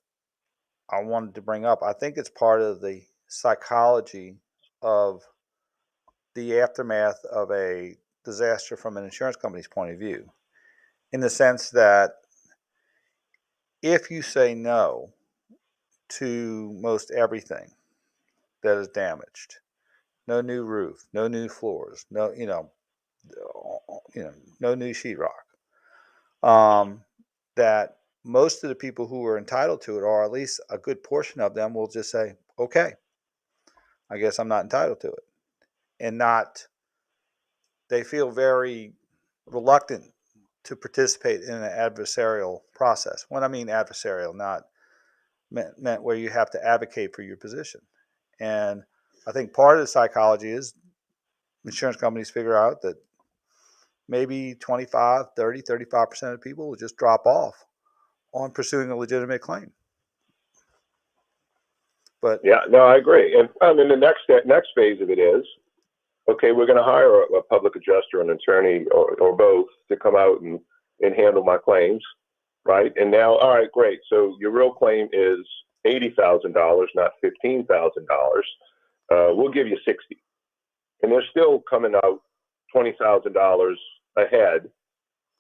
I wanted to bring up, I think it's part of the psychology of the aftermath of a disaster from an insurance company's point of view, in the sense that if you say no to most everything that is damaged, no new roof, no new floors, no new sheetrock, that most of the people who are entitled to it, or at least a good portion of them, will just say, okay, I guess I'm not entitled to it. And they feel very reluctant to participate in an adversarial process. When I mean adversarial, not meant where you have to advocate for your position. And I think part of the psychology is insurance companies figure out that maybe 25, 30, 35% of people will just drop off on pursuing a legitimate claim. But yeah, no, I agree. And then the next phase of it is, okay, we're going to hire a public adjuster, an attorney, or both to come out and handle my claims, right? And now, all right, great. So your real claim is $80,000, not $15,000. We'll give you $60,000, and they're still coming out $20,000 ahead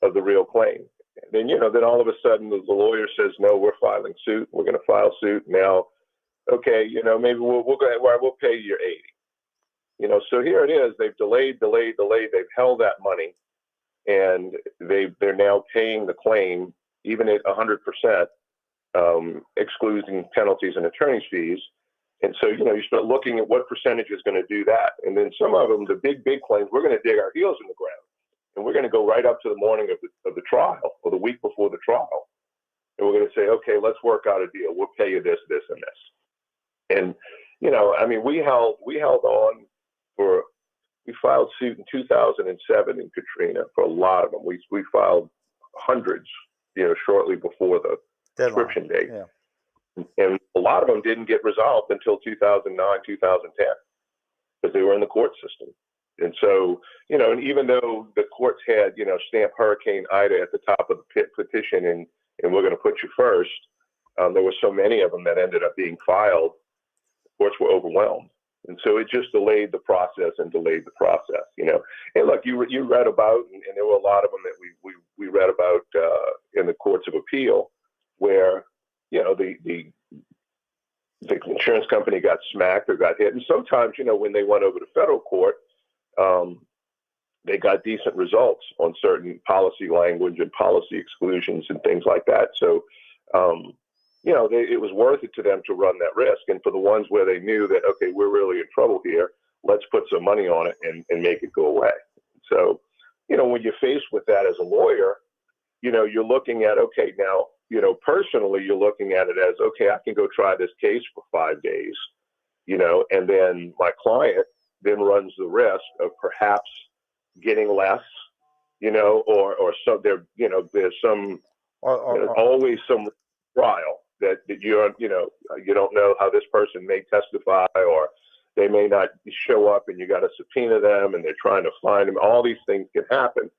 of the real claim. Then then all of a sudden the lawyer says, no, we're filing suit. We're going to file suit now. Okay, maybe we'll go ahead. Well, we'll pay you $80,000. So here it is. They've delayed. They've held that money, and they're now paying the claim even at 100%, excluding penalties and attorney's fees. And so you start looking at what percentage is going to do that, and then some of them, the big claims, we're going to dig our heels in the ground, and we're going to go right up to the morning of the trial or the week before the trial, and we're going to say, okay, let's work out a deal. We'll pay you this, this, and this. And we held on for. We filed suit in 2007 in Katrina for a lot of them. We filed hundreds, shortly before the prescription date. Yeah. And a lot of them didn't get resolved until 2009, 2010, because they were in the court system. And so, and even though the courts had, stamped Hurricane Ida at the top of the petition and we're going to put you first, there were so many of them that ended up being filed. The courts were overwhelmed. And so it just delayed the process. And look, you read about, and there were a lot of them that we read about in the courts of appeal, where the insurance company got smacked or got hit, and sometimes when they went over to federal court, they got decent results on certain policy language and policy exclusions and things like that. So it was worth it to them to run that risk. And for the ones where they knew that, okay, we're really in trouble here, let's put some money on it and make it go away. So, when you're faced with that as a lawyer, you're looking at, okay, now, personally, you're looking at it as, okay, I can go try this case for 5 days, and then my client then runs the risk of perhaps getting less, or so there, there's some, always some trial that you don't know how this person may testify, or they may not show up and you got to subpoena them and they're trying to find them. All these things can happen.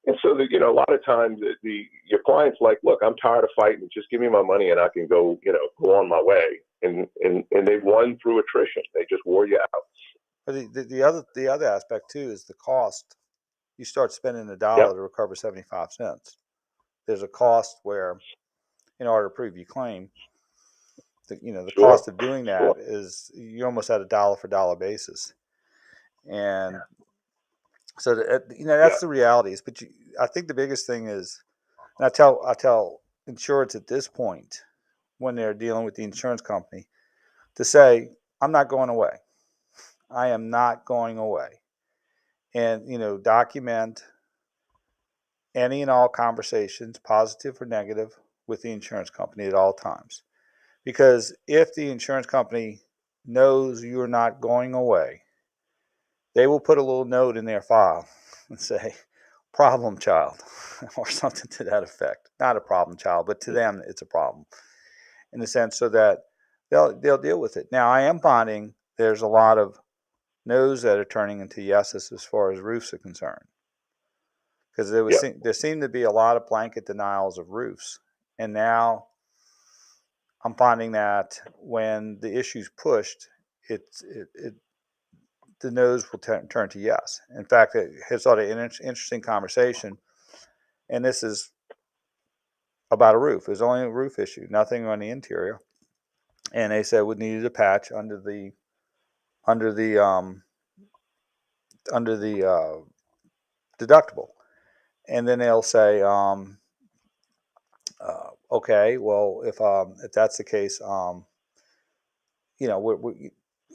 And so, a lot of times your client's like, look, I'm tired of fighting. Just give me my money and I can go, go on my way. And they've won through attrition. They just wore you out. But the other aspect too is the cost. You start spending $1 to recover 75 cents. There's a cost where, in order to prove your claim, the cost of doing that is you're almost at a dollar for dollar basis. And so that's the realities. But I think the biggest thing is, and I tell insureds at this point when they're dealing with the insurance company, to say, I'm not going away. I am not going away. And, document any and all conversations, positive or negative, with the insurance company at all times. Because if the insurance company knows you're not going away, they will put a little note in their file and say, problem child, or something to that effect. Not a problem child, but to them, it's a problem in the sense so that they'll deal with it. Now, I am finding there's a lot of no's that are turning into yeses as far as roofs are concerned. Because there seemed to be a lot of blanket denials of roofs. And now I'm finding that when the issue's pushed, the no's will turn to yes. In fact, it has sort of an interesting conversation, and this is about a roof. It was only a roof issue, nothing on the interior. And they said we needed a patch under the deductible. And then they'll say, okay, well, if that's the case,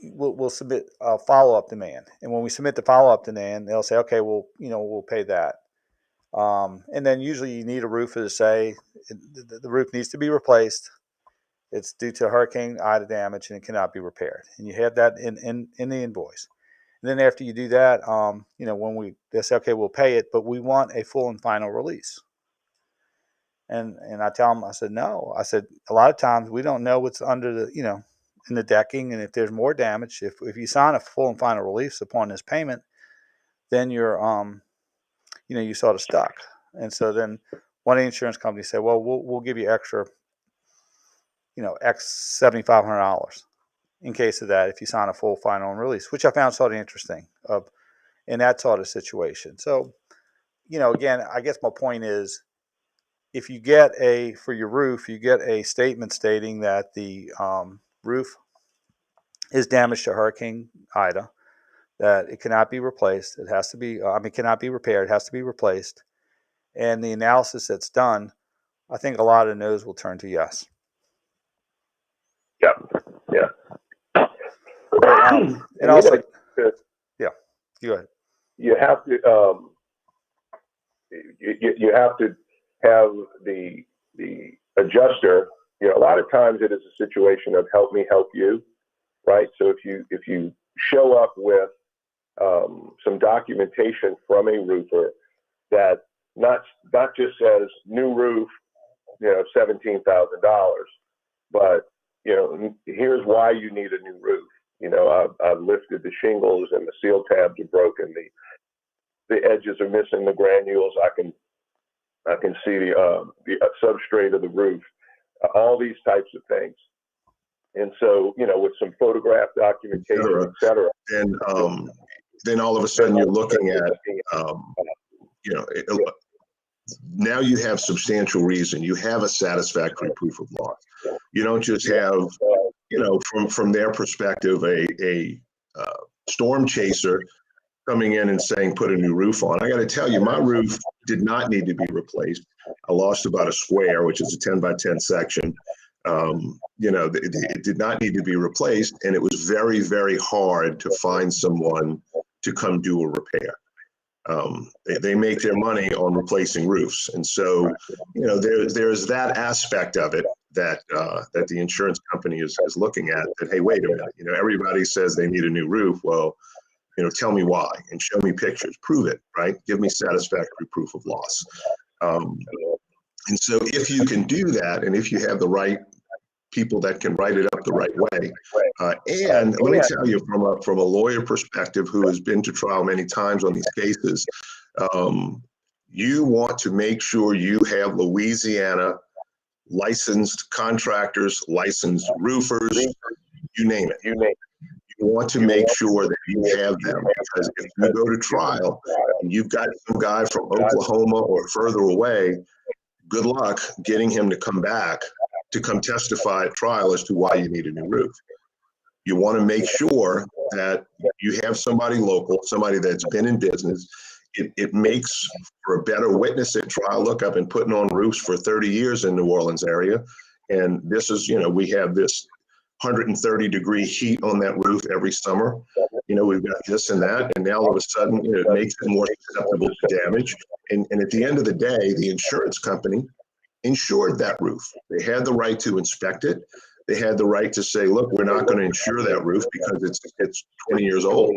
we'll submit a follow-up demand. And when we submit the follow-up demand, they'll say, okay, well, we'll pay that. And then usually you need a roofer to say the roof needs to be replaced. It's due to Hurricane Ida damage and it cannot be repaired. And you have that in the invoice. And then after you do that, they say, okay, we'll pay it, but we want a full and final release. And I tell them, I said, no. I said, a lot of times we don't know what's under the, in the decking. And if there's more damage, if you sign a full and final release upon this payment, then you're, you sort of stuck. And so then one of the insurance companies said, well, we'll give you extra, X $7,500 in case of that if you sign a full, final, and release, which I found sort of interesting in that sort of situation. So, again, I guess my point is, if you get for your roof, you get a statement stating that the roof is damaged to Hurricane Ida, that it cannot be replaced. It has to be, cannot be repaired. It has to be replaced. And the analysis that's done, I think a lot of no's will turn to yes. Yeah. And also, go ahead. You have to, you have to have the adjuster. A lot of times it is a situation of help me help you, right? So if you show up with some documentation from a roofer that not just says new roof, $17,000, but here's why you need a new roof. I've lifted the shingles and the seal tabs are broken. The edges are missing the granules. I can see the substrate of the roof. All these types of things. And so, with some photograph documentation, et cetera. Then all of a sudden you're looking at, now you have substantial reason. You have a satisfactory proof of loss. You don't just have, from their perspective, a storm chaser coming in and saying, put a new roof on. I got to tell you, my roof did not need to be replaced. I lost about a square, which is a 10 by 10 section. It did not need to be replaced. And it was very, very hard to find someone to come do a repair. They make their money on replacing roofs. And so, there's that aspect of it that the insurance company is looking at, that, hey, wait a minute, everybody says they need a new roof. Well, tell me why and show me pictures, prove it, right? Give me satisfactory proof of loss. And so if you can do that, and if you have the right people that can write it up the right way, and let me tell you, from a lawyer perspective who has been to trial many times on these cases, you want to make sure you have Louisiana licensed contractors, licensed roofers, you name it. You want to make sure that you have them, because if you go to trial and you've got some guy from Oklahoma or further away, good luck getting him to come back to come testify at trial as to why you need a new roof. You want to make sure that you have somebody local, somebody that's been in business. It makes for a better witness at trial. Look, I've been putting on roofs for 30 years in New Orleans area. And this is, we have this 130-degree heat on that roof every summer. We've got this and that, and now all of a sudden, it makes it more susceptible to damage. And at the end of the day, the insurance company insured that roof. They had the right to inspect it. They had the right to say, look, we're not going to insure that roof because it's 20 years old.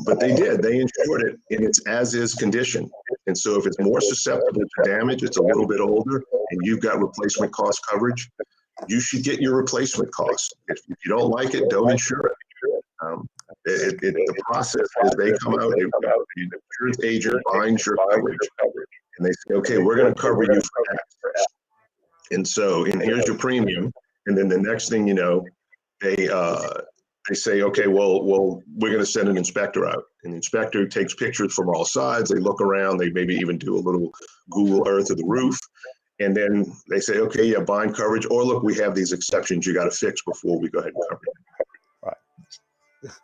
But they did. They insured it in its as-is condition. And so if it's more susceptible to damage, it's a little bit older, and you've got replacement cost coverage, you should get your replacement costs. If you don't like it, don't insure it. The process is they come out, the insurance agent binds your coverage, and they say, okay, we're going to cover you for that. And so, and here's your premium. And then the next thing you know, they say, okay, well, we're going to send an inspector out. And the inspector takes pictures from all sides. They look around. They maybe even do a little Google Earth of the roof. And then they say, okay, yeah, bind coverage. Or look, we have these exceptions you got to fix before we go ahead and cover it. Right.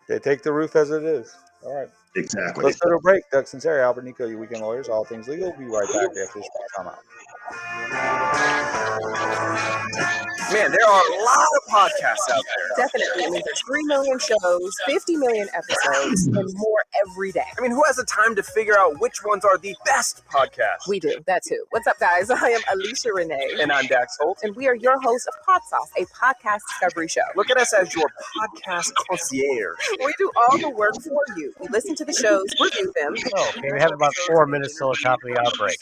They take the roof as it is. All right. Exactly. Let's go to a break. Doug Sunseri, Albert Nicaud, your weekend lawyers, all things legal. We'll be right back after this time out. Man, there are a lot of podcasts out there. Definitely. I mean, there's 3 million shows, 50 million episodes, and more every day. I mean, who has the time to figure out which ones are the best podcasts? We do. That too. What's up, guys? I am Alicia Renee. And I'm Dax Holt. And we are your hosts of Pod Sauce, a podcast discovery show. Look at us as your podcast concierge. We do all the work for you. We listen to the shows, review them. Oh, okay, we have about 4 minutes till the top of the outbreak.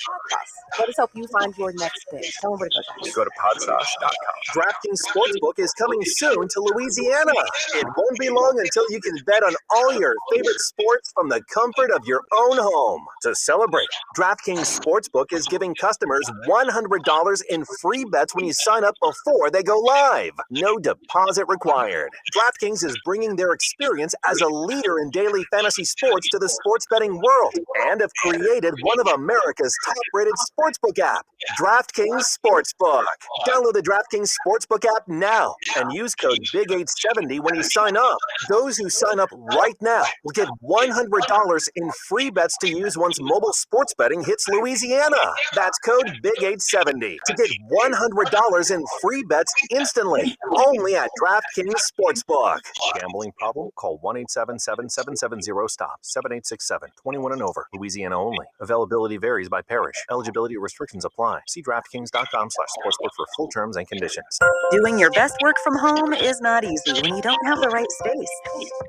Let us help you find your next thing. Tell them where to go. You go to podsauce.com. DraftKings Sportsbook is coming soon to Louisiana. It won't be long until you can bet on all your favorite sports from the comfort of your own home. To celebrate, DraftKings Sportsbook is giving customers $100 in free bets when you sign up before they go live. No deposit required. DraftKings is bringing their experience as a leader in daily fantasy sports to the sports betting world and have created one of America's top-rated sportsbook app, DraftKings Sportsbook. Download the DraftKings Sportsbook app now and use code BIG870 when you sign up. Those who sign up right now will get $100 in free bets to use once mobile sports betting hits Louisiana. That's code BIG870 to get $100 in free bets instantly, only at DraftKings Sportsbook. Gambling problem? Call 1-877-770-STOP. 7867. 21 and over. Louisiana only. Availability varies by parish. Eligibility restrictions apply. See DraftKings.com/sportsbook for full terms and conditions. Doing your best work from home is not easy when you don't have the right space.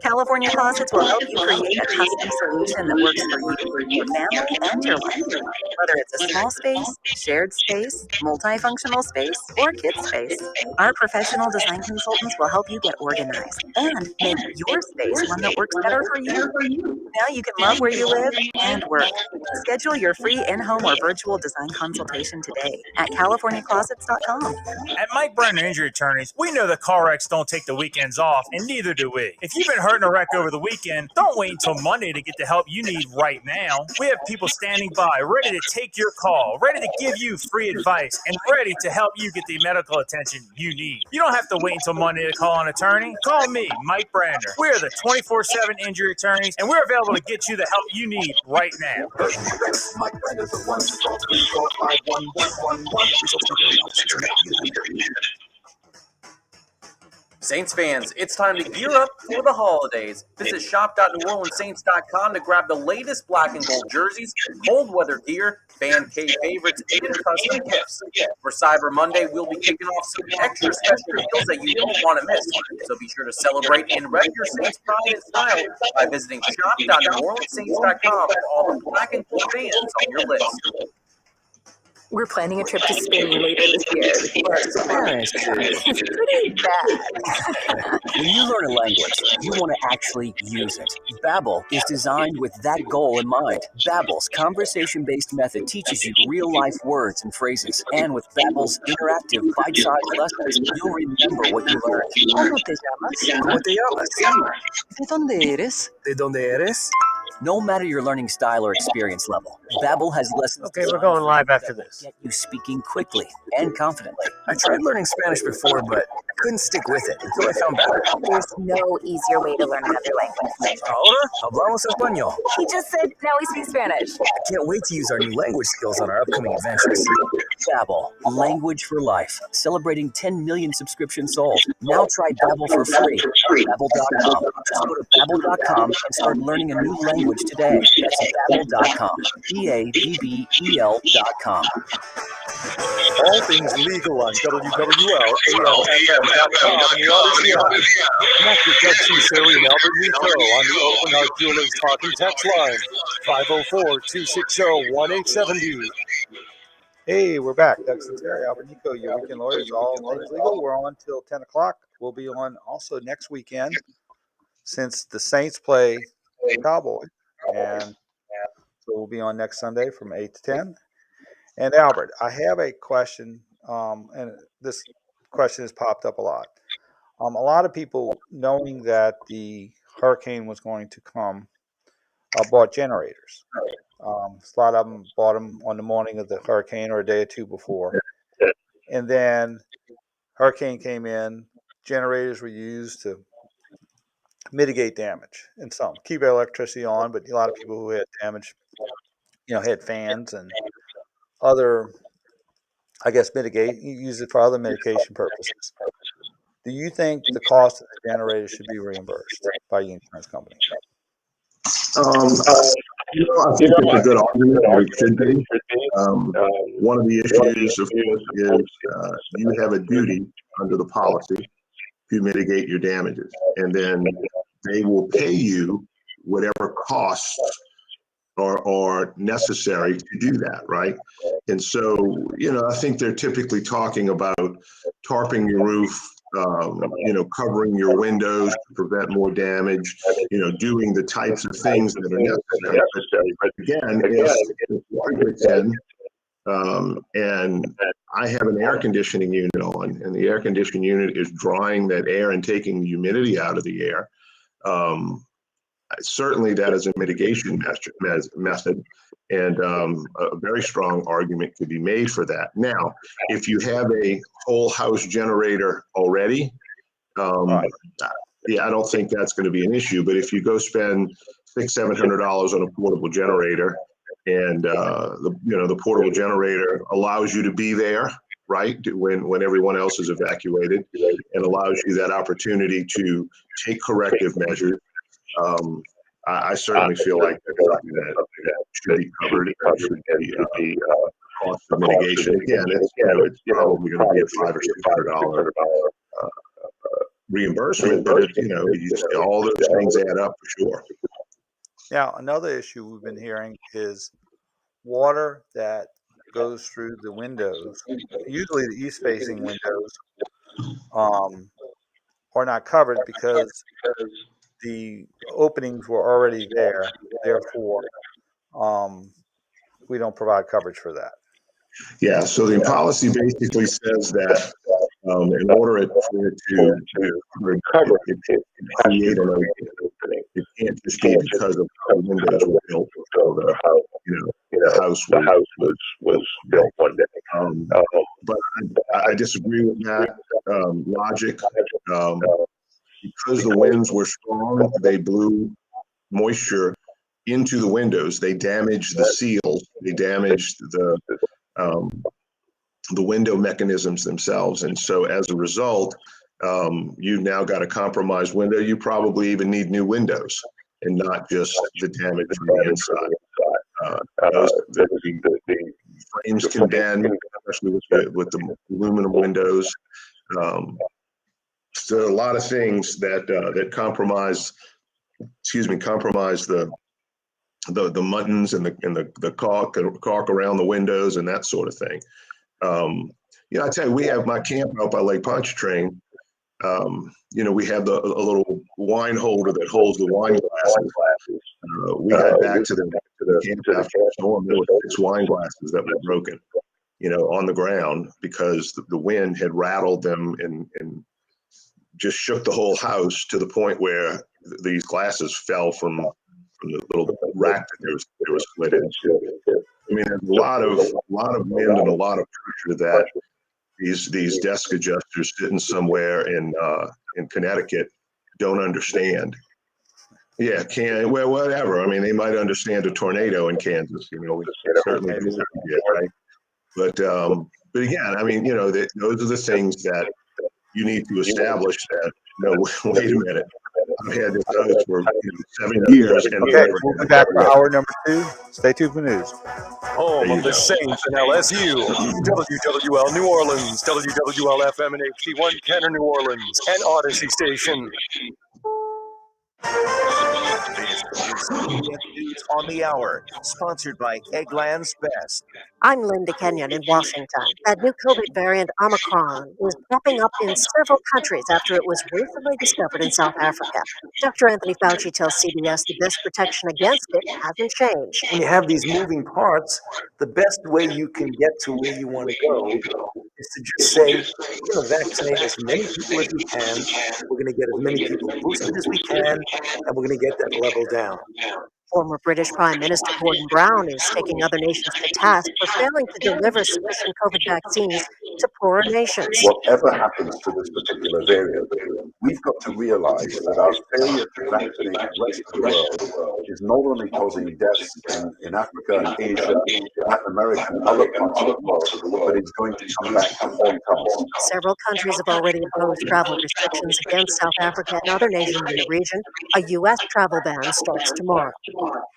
California Closets will help you create a custom solution that works for you, your family, and your life. Whether it's a small space, shared space, multifunctional space, or kids space, our professional design consultants will help you get organized and make your space one that works better for you. Now you can love where you live and work. Schedule your free in-home or virtual design consultation today at CaliforniaClosets.com. At Mike Brenner Injury Attorneys, we know that car wrecks don't take the weekends off, and neither do we. If you've been hurt in a wreck over the weekend, don't wait until Monday to get the help you need right now. We have people standing by, ready to take your call, ready to give you free advice, and ready to help you get the medical attention you need. You don't have to wait until Monday to call an attorney. Call me, Mike Brander. We're the 24/7 injury attorneys, and we're available to get you the help you need right now. Mike Brander's the one to call 345-1111. Saints fans, it's time to gear up for the holidays. Visit shop.NewOrleansSaints.com to grab the latest black and gold jerseys, cold weather gear, fan cave favorites, and custom gifts. For Cyber Monday, we'll be kicking off some extra special deals that you don't want to miss. So be sure to celebrate and rep your Saints pride and style by visiting shop.NewOrleansSaints.com for all the black and gold fans on your list. We're planning a trip to Spain later this year. Spanish is pretty bad. When you learn a language, you want to actually use it. Babbel is designed with that goal in mind. Babbel's conversation-based method teaches you real-life words and phrases. And with Babbel's interactive, bite-sized lessons, you'll remember what you learned. ¿Cómo te llamas? ¿Cómo te llamas? ¿De dónde eres? ¿De dónde eres? No matter your learning style or experience level, Babbel has lessons. Okay, we're going live after this. Get you speaking quickly and confidently. I tried learning Spanish before, but I couldn't stick with it until I found Babbel. There's no easier way to learn another language. Ahora hablamos español. He just said, now we speak Spanish. I can't wait to use our new language skills on our upcoming adventures. Babbel, language for life. Celebrating 10 million subscriptions sold. Now try Babbel for free. Babbel.com. Just go to Babbel.com and start learning a new language today. That's Babbel.com. BABBEL.com. All things legal on WWL, AM/FM.com, and the Odyssey app. Connect with Doug Sunseri and Albert Nicaud on the Oakland Art Jewelers Talk and Text line, 504-260-1870. Hey, we're back. Doug Sunseri, Albert Nicaud, your weekend lawyers, all things legal. We're on till 10 o'clock. We'll be on also next weekend since the Saints play Cowboys. And so we'll be on next Sunday from 8 to 10. And Albert, I have a question, and this question has popped up a lot. A lot of people, knowing that the hurricane was going to come, bought generators. A lot of them bought them on the morning of the hurricane or a day or two before. And then hurricane came in, generators were used to mitigate damage and some. Keep electricity on, but a lot of people who had damage, had fans and other, use it for other mitigation purposes. Do you think the cost of the generator should be reimbursed by the insurance company? I think it's a good argument that it should be. One of the issues, of course, is you have a duty under the policy to mitigate your damages, and then they will pay you whatever costs are necessary to do that, right? And so, I think they're typically talking about tarping your roof, covering your windows to prevent more damage, doing the types of things that are necessary. But again, if water gets in, and I have an air conditioning unit on, and the air conditioning unit is drying that air and taking the humidity out of the air, certainly that is a mitigation method, and a very strong argument could be made for that. Now, if you have a whole house generator already, I don't think that's going to be an issue. But if you go spend $600-700 on a portable generator, and the portable generator allows you to be there, right, when everyone else is evacuated, and allows you that opportunity to take corrective measures. I certainly feel like that's something that should be covered. It should be cost of mitigation. Again, it's probably going to be a $500 or $600 reimbursement, but all those things add up for sure. Now, another issue we've been hearing is water that goes through the windows. Usually, the east-facing windows are not covered because the openings were already there. Therefore, we don't provide coverage for that. Yeah, so the policy basically says that in order for it to recover, it create an opening. It can't just be because of how the windows were built. So the house was built one day. But I disagree with that logic. Because the winds were strong, they blew moisture into the windows. They damaged the seals. They damaged the window mechanisms themselves. And so as a result, you've now got a compromised window. You probably even need new windows and not just the damage from the inside. The frames can bend, especially with the aluminum windows. So a lot of things that compromise the muttons and the caulk around the windows and that sort of thing. I tell you, we have my camp out by Lake Pontchartrain. We have a little wine holder that holds the wine glasses. We got back to the camp after the storm. There were 6 wine glasses that were broken, on the ground because the wind had rattled them and just shook the whole house to the point where these glasses fell from the little rack that they were split into. I mean, there's a lot of wind and a lot of pressure that these desk adjusters sitting somewhere in Connecticut don't understand. Yeah, whatever. I mean, they might understand a tornado in Kansas. We certainly do, right? But again, I mean, those are the things that you need to establish that, wait a minute. I've had this host for 7 years. And okay, we'll be back for hour number 2. Stay tuned for news. Home of the Saints and LSU, WWL New Orleans, WWL FM and HD1 Kenner New Orleans, and Odyssey Station. This is CBS News on the Hour, sponsored by Eggland's Best. I'm Linda Kenyon in Washington. That new COVID variant Omicron is popping up in several countries after it was recently discovered in South Africa. Dr. Anthony Fauci tells CBS the best protection against it hasn't changed. When you have these moving parts, the best way you can get to where you want to go is to just say, we're going to vaccinate as many people as we can, we're going to get as many people boosted as we can, and we're going to get that level down. Former British Prime Minister Gordon Brown is taking other nations to task for failing to deliver sufficient COVID vaccines to poorer nations. Whatever happens to this particular variant, we've got to realize that our failure to vaccinate the rest of the world is not only causing deaths in Africa and Asia, Latin America and other parts of the world, but it's going to come back to haunt us. Several countries have already imposed travel restrictions against South Africa and other nations in the region. A U.S. travel ban starts tomorrow.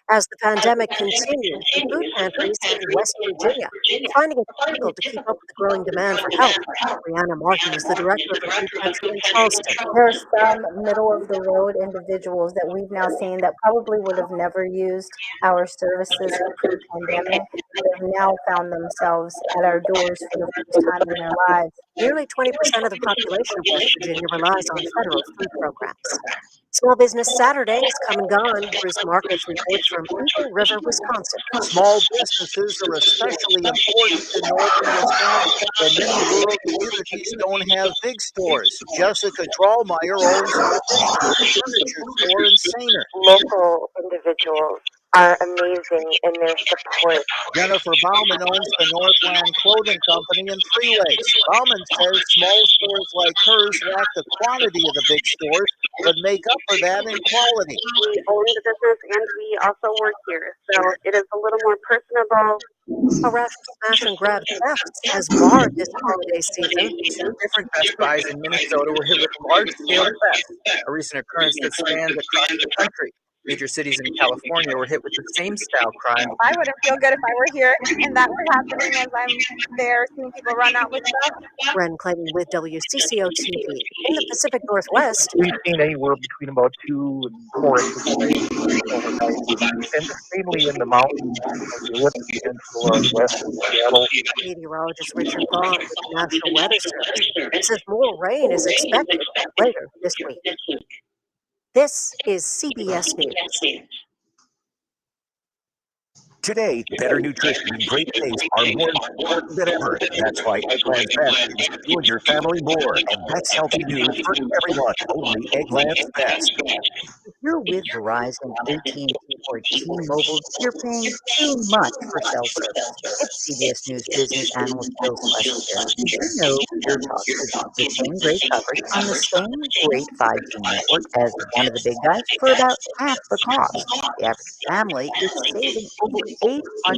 As the pandemic continues, food pantries in West Virginia are finding it difficult to keep up with the growing demand for help. Brianna Martin is the director of the food pantry in Charleston. There are some middle-of-the-road individuals that we've now seen that probably would have never used our services pre-pandemic, but have now found themselves at our doors for the first time in their lives. Nearly 20% of the population of West Virginia relies on federal food programs. Small Business Saturday has come and gone. Bruce Marcus reports from Eagle River, Wisconsin. Small businesses are especially important to northern Wisconsin, where many rural communities don't have big stores. Jessica Trollmeyer owns a furniture store in Sainer. Local individuals are amazing in their support. Jennifer Bauman owns the Northland Clothing Company in Three Lakes. Bauman says small stores like hers lack the quantity of the big stores, but make up for that in quality. We own the business and we also work here, so it is a little more personable. A rash of smash and grab thefts has marred this holiday season. Different Best Buys in Minnesota were hit with large-scale theft, a recent occurrence that spans across the country. Major cities in California were hit with the same style crime. I wouldn't feel good if I were here and that were happening as I'm there seeing people run out with stuff. Ren Clayton with WCCO TV. In the Pacific Northwest, we've seen anywhere between about 2 and 4 inches of rain overnight, and mainly in the mountains, the Olympic Peninsula, west of Seattle. Meteorologist Richard Vaughn with the National Weather Service says more rain is expected later this week. This is CBS News. Today, better nutrition and great taste are more important than ever. That's why Eggland's Best gives you and your family more. And that's healthy news for everyone. Only Eggland's Best. If you're with Verizon, AT&T, or T-Mobile, you're paying too much for cell service. It's CBS News business analyst Bill Schlesinger. You know your talk is the same great coverage on the same great 5G network as one of the big guys for about half the cost. The average family is saving over $800 a year. I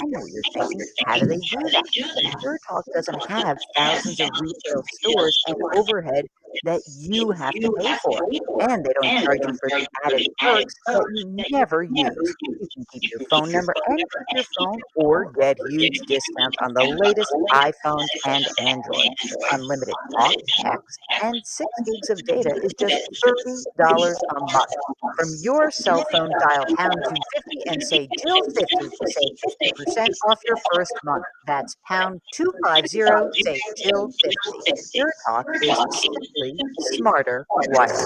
know what you're thinking. How do they do that? Your Talk doesn't have thousands of retail stores and overhead that you have to pay for. And they don't charge you for the added perks that you never use. You can keep your phone number and keep your phone or get huge discounts on the latest iPhones and Android. Unlimited talk, text, and 6 gigs of data is just $30 a month. From your cell phone, dial pound 250 and say Jill 50 to save 50% off your first month. That's pound 250, say Jill 50. Your Talk is simply smarter wireless.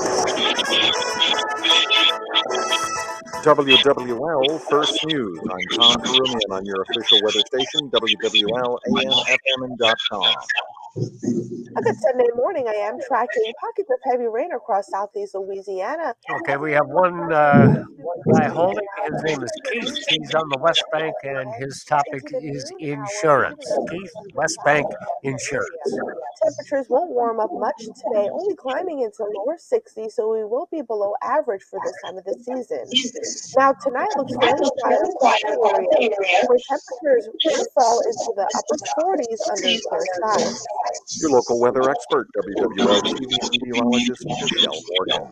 WWL First News. I'm Tom Perumian on your official weather station, WWL AM, FM, and .com. A good Sunday morning. I am tracking pockets of heavy rain across southeast Louisiana. Okay, we have one guy holding. His name is Keith. He's on the West Bank, and his topic is insurance. Keith, West Bank insurance. Temperatures won't warm up much today, only climbing into lower 60s, so we will be below average for this time of the season. Now, tonight looks fairly quiet across the area, where temperatures will fall into the upper 40s under clear skies. Your local weather expert, WWL TV meteorologist Michelle Morgan.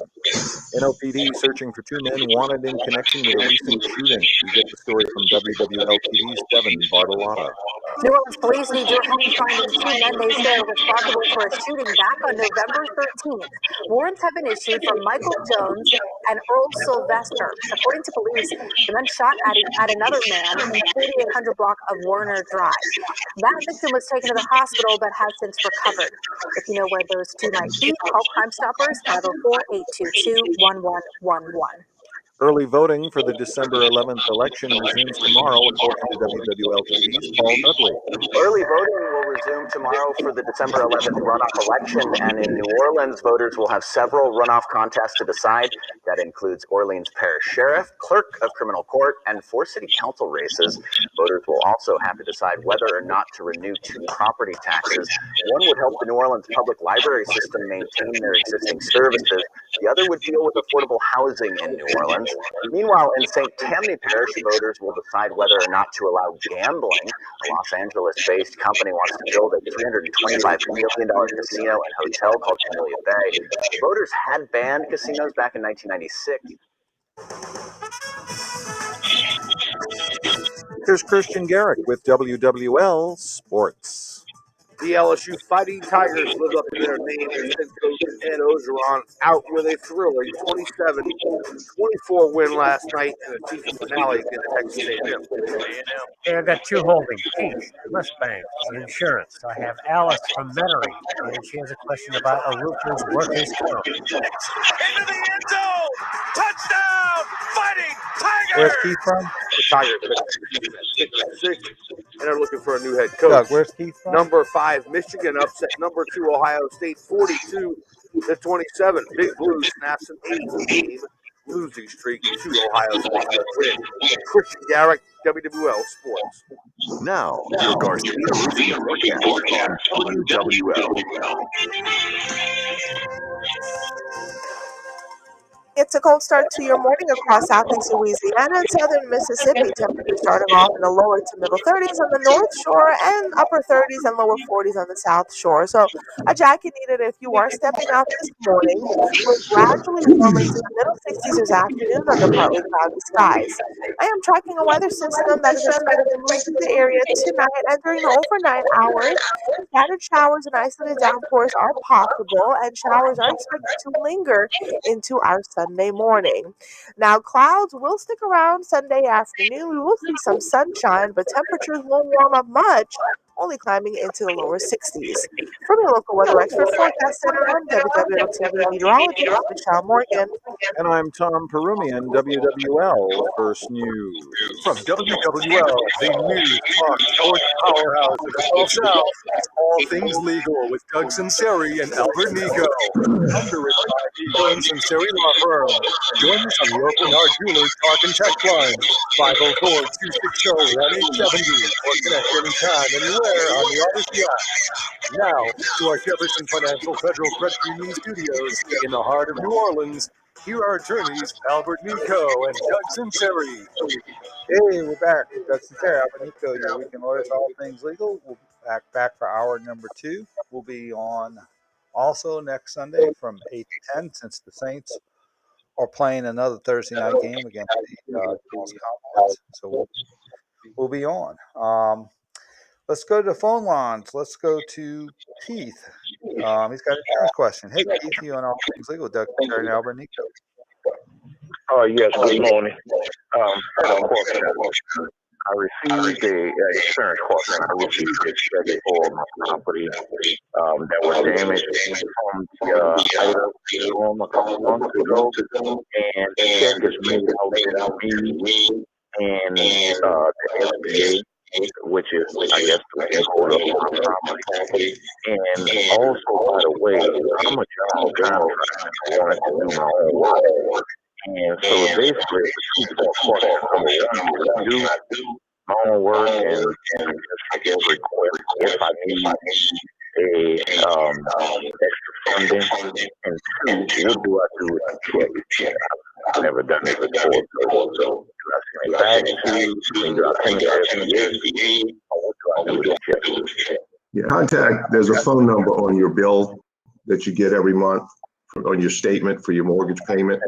NOPD searching for two men wanted in connection with a recent shooting. You get the story from WWL TV's Devin Bartolotta. New Orleans police need your help finding two men they say are responsible for a shooting back on November 13th. Warrants have been issued for Michael Jones and Earl Sylvester. According to police, the men shot at another man in the 4800 block of Warner Drive. That victim was taken to the hospital but has since recovered. If you know where those two might be, call Crime Stoppers 504-822-1111. Early voting for the December 11th election resumes tomorrow, according to WWL TV's Paul Dudley. Early voting will resume tomorrow for the December 11th runoff election, and in New Orleans, voters will have several runoff contests to decide. That includes Orleans Parish Sheriff, Clerk of Criminal Court, and 4 city council races. Voters will also have to decide whether or not to renew 2 property taxes. One would help the New Orleans public library system maintain their existing services. The other would deal with affordable housing in New Orleans. Meanwhile, in St. Tammany Parish, voters will decide whether or not to allow gambling. A Los Angeles-based company wants to build a $325 million casino and hotel called Camellia Bay. Voters had banned casinos back in 1996. Here's Christian Garrick with WWL Sports. The LSU Fighting Tigers lived up to their name as head coach Ed Ogeron out with a thrilling 27-24 win last night in a season finale against Texas A&M. Okay, I've got two holding. Keith, West Bank insurance. I have Alice from Metairie, and she has a question about a roofer's workers' comp. Into the end zone! Touchdown! Fighting Tigers! Where's Keith from? The Tigers picked 6 and they're looking for a new head coach. Doug, where's Keith from? Number 5, Michigan upset number 2, Ohio State, 42-27. Big Blue snaps an 8-game losing streak to Ohio State. Win. Christian Garrick, WWL Sports. Now, your Garcia Roofing forecast on WWL. It's a cold start to your morning across southeast Louisiana and southern Mississippi. Temperatures starting off in the lower to middle 30s on the north shore and upper 30s and lower 40s on the south shore. So a jacket needed if you are stepping out this morning. We're gradually warming to the middle 60s this afternoon under partly cloudy skies. I am tracking a weather system that is expected to move through the area tonight and during the overnight hours. Scattered showers and isolated downpours are possible, and showers are expected to linger into our Sunday morning. Now, clouds will stick around Sunday afternoon. We will see some sunshine, but temperatures won't warm up much, only climbing into the lower 60s. From your local weather expert forecast center, I'm WWL TV meteorologist Michelle Morgan. And I'm Tom Perumian, WWL First News. From WWL, the news talk powerhouse of the Gulf South. All things legal with Doug Sunseri and Albert Nicaud. Underwritten by Nicaud and Sunseri Law Firm. Join us on the Open Heart Jewelers Talk and Text line, 504-260-1870, or connect anytime, anywhere on the Odyssey app. Now, to our Jefferson Financial Federal Credit Union studios in the heart of New Orleans, here are attorneys Albert Nicaud and Doug Sunseri. Hey, we're back. Doug Sunseri, Albert Nicaud, your weekend lawyers, all things legal. We'll be back for hour number 2. We'll be on also next Sunday from 8 to 10, since the Saints are playing another Thursday night game against the Dallas Cowboys. So we'll be on. Let's go to the phone lines. Let's go to Keith. He's got a insurance question. Hey, Keith, you on all things legal, Doug Sunseri and Albert Nicaud. Yes, good morning. I received a insurance question. I received a check for my property that was damaged from the item storm a couple months ago, and the check is made out to me and the SBA. which is, I guess, the zip code of my property. And also, by the way, I'm a general contractor. I wanted to do my own work. And so basically, it's a two-part question. Number one, would I do my own work? And I guess request if I need a extra funding. And two, what do I do with the check? I've never done it before. So do I send it back to you? Do I send it to SBA? Or what do I do with the check? Yeah, contact, there's a phone number on your bill that you get every month on your statement for your mortgage payment.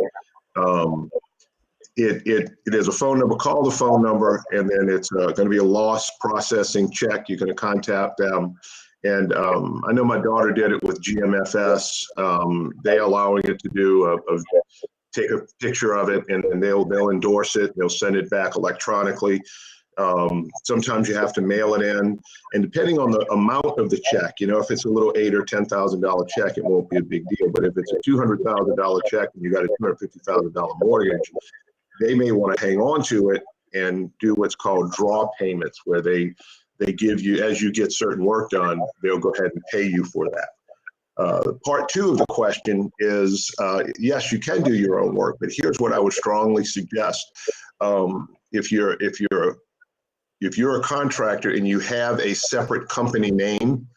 There's a phone number, call the phone number, and then it's going to be a loss processing check. You're going to contact them. And I know my daughter did it with GMFS. They allowing it to do take a picture of it, and they'll endorse it. They'll send it back electronically. Sometimes you have to mail it in, and depending on the amount of the check, if it's a little $8,000 or $10,000 check, it won't be a big deal. But if it's a $200,000 check and you got a $250,000 mortgage, they may want to hang on to it and do what's called draw payments, where they give you, as you get certain work done, they'll go ahead and pay you for that. Part two of the question is, yes, you can do your own work, but here's what I would strongly suggest. If you're a contractor and you have a separate company name,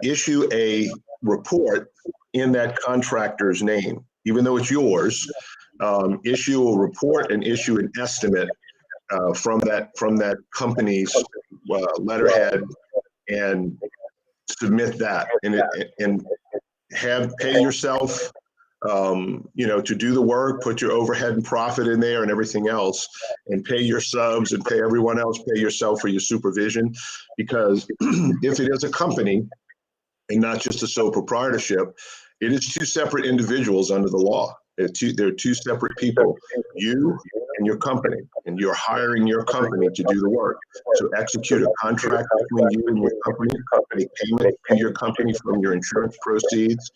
issue a report in that contractor's name, even though it's yours. Issue a report and issue an estimate from that company's letterhead, and submit that, and pay yourself to do the work, put your overhead and profit in there and everything else, and pay your subs and pay everyone else, pay yourself for your supervision. Because if it is a company and not just a sole proprietorship, it is two separate individuals under the law. They're two separate people, you and your company, and you're hiring your company to do the work. So execute a contract between you and your company, a payment to your company from your insurance proceeds,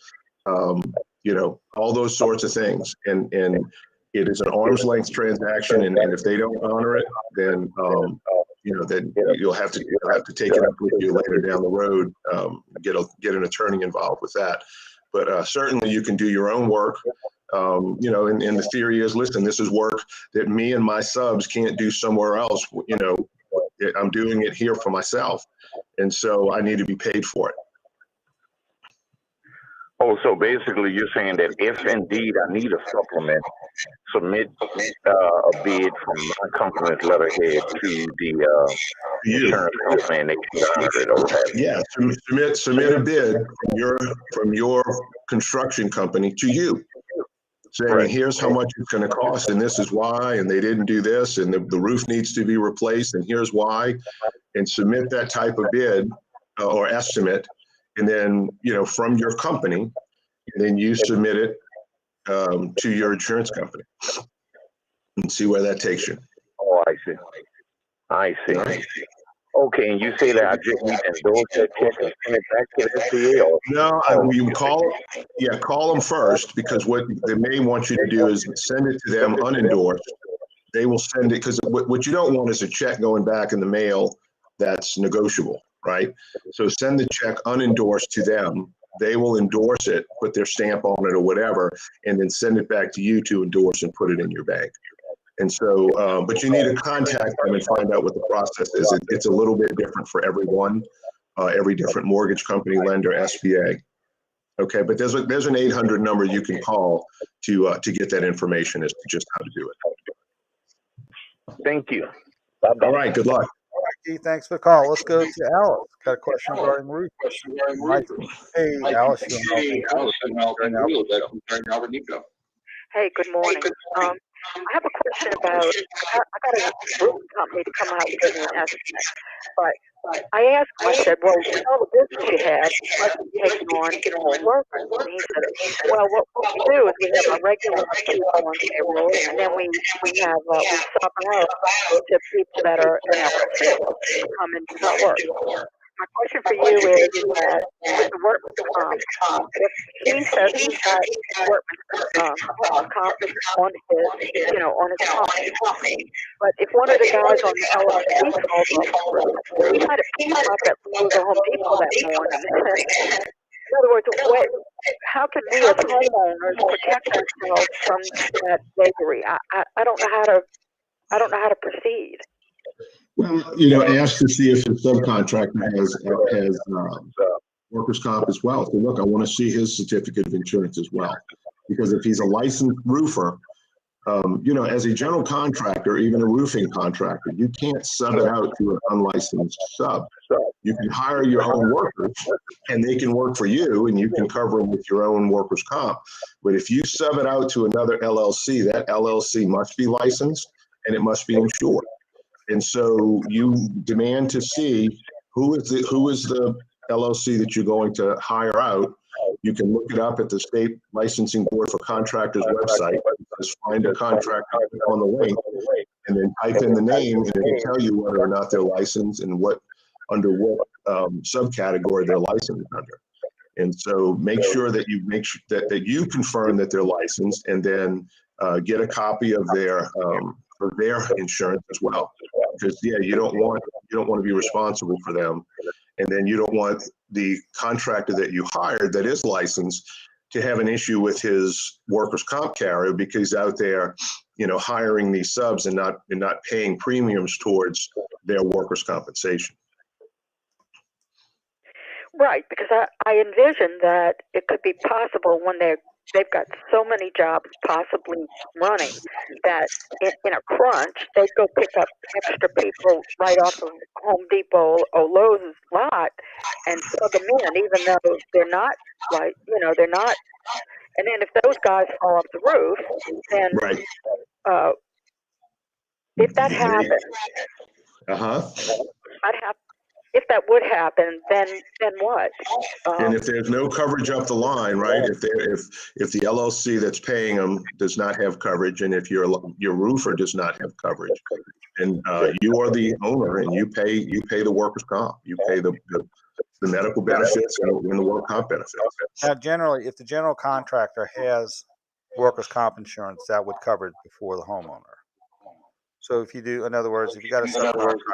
all those sorts of things. And it is an arm's length transaction, and if they don't honor it, then then you'll have to take it up with you later down the road. Get an attorney involved with that. But certainly you can do your own work. And the theory is, listen, this is work that me and my subs can't do somewhere else. I'm doing it here for myself, and so I need to be paid for it. Oh, so basically you're saying that if indeed I need a supplement, submit a bid from my company's letterhead to the insurance company, and they can honor it or whatever. Yeah, submit a bid from your construction company to you, saying, here's how much it's going to cost, and this is why, and they didn't do this, and the roof needs to be replaced, and here's why, and submit that type of bid or estimate. And then, from your company, and then you submit it to your insurance company and see where that takes you. Oh, I see. Okay, and you say that I just need to endorse that check and send it back to the SBA? Or? No, you call them first, because what they may want you to do is send it to them unendorsed. They will send it, because what you don't want is a check going back in the mail that's negotiable. Right? So send the check unendorsed to them. They will endorse it, put their stamp on it or whatever, and then send it back to you to endorse and put it in your bank. And so, but you need to contact them and find out what the process is. It's a little bit different for everyone, every different mortgage company, lender, SBA. Okay, but there's an 800 number you can call to get that information as to just how to do it. Thank you. All right, good luck. Keith, thanks for the call. Let's go to Alice. Got a question regarding roof. Hey, Alice. Hey, good morning. I have a question about, I got a roof company to come out and give me an estimate, but I asked him, I said, well, with all the business you have, why are you taking on more workers? And he said, well, what we do is we have our regular people on payroll, and then we have, we sub out to people that are in our field to come and do our work. My question for you is that with the workman's comp, if he says he's got workman's comp on his company, But if one of the guys on the LLC falls off the roof, he might have picked him up at the Home Depot that morning. In other words, how can we as homeowners protect ourselves from that vagary? I don't know how to proceed. Well, ask to see if the subcontractor has workers' comp as well. So look, I want to see his certificate of insurance as well, because if he's a licensed roofer, as a general contractor, even a roofing contractor, you can't sub it out to an unlicensed sub. You can hire your own workers and they can work for you and you can cover them with your own workers' comp. But if you sub it out to another LLC, that LLC must be licensed and it must be insured. And so you demand to see who is the LLC that you're going to hire out. You can look it up at the State Licensing Board for Contractors website. Just find a contractor on the link and then type in the name and it'll tell you whether or not they're licensed and under what subcategory they're licensed under. And so make sure that you confirm that they're licensed, and then get a copy of their insurance as well. Because you don't want to be responsible for them. And then you don't want the contractor that you hired that is licensed to have an issue with his workers' comp carrier because he's out there, hiring these subs and not paying premiums towards their workers' compensation. Right, because I envision that it could be possible when they've got so many jobs possibly running that in a crunch, they'd go pick up extra people right off of Home Depot or Lowe's lot and plug them in, even though they're not they're not. And then if those guys fall off the roof, then if that happens, if that would happen, then what? And if there's no coverage up the line, right? If the LLC that's paying them does not have coverage, and if your roofer does not have coverage, and you are the owner and you pay the workers' comp, you pay the medical benefits and the work comp benefits. Now, generally, if the general contractor has workers' comp insurance, that would cover it before the homeowner. So if you do, in other words, if you got a subcontractor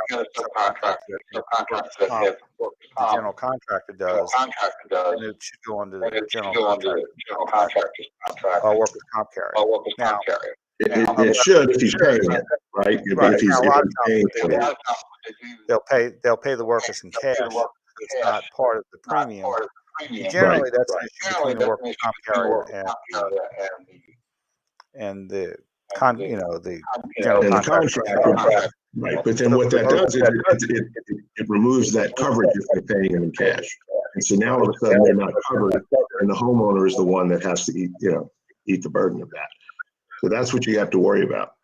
that the general contractor does, then it should go under the general contractor or workers' comp carrier. Now, it should if he's paying it, right? If he's paying it, they'll pay the workers in cash. It's not part of the premium. Generally, that's an issue between the workers' comp carrier and the general contractor. Right, but then what that does is it removes that coverage if they're paying them in cash. And so now all of a sudden they're not covered, and the homeowner is the one that has to eat the burden of that. So that's what you have to worry about.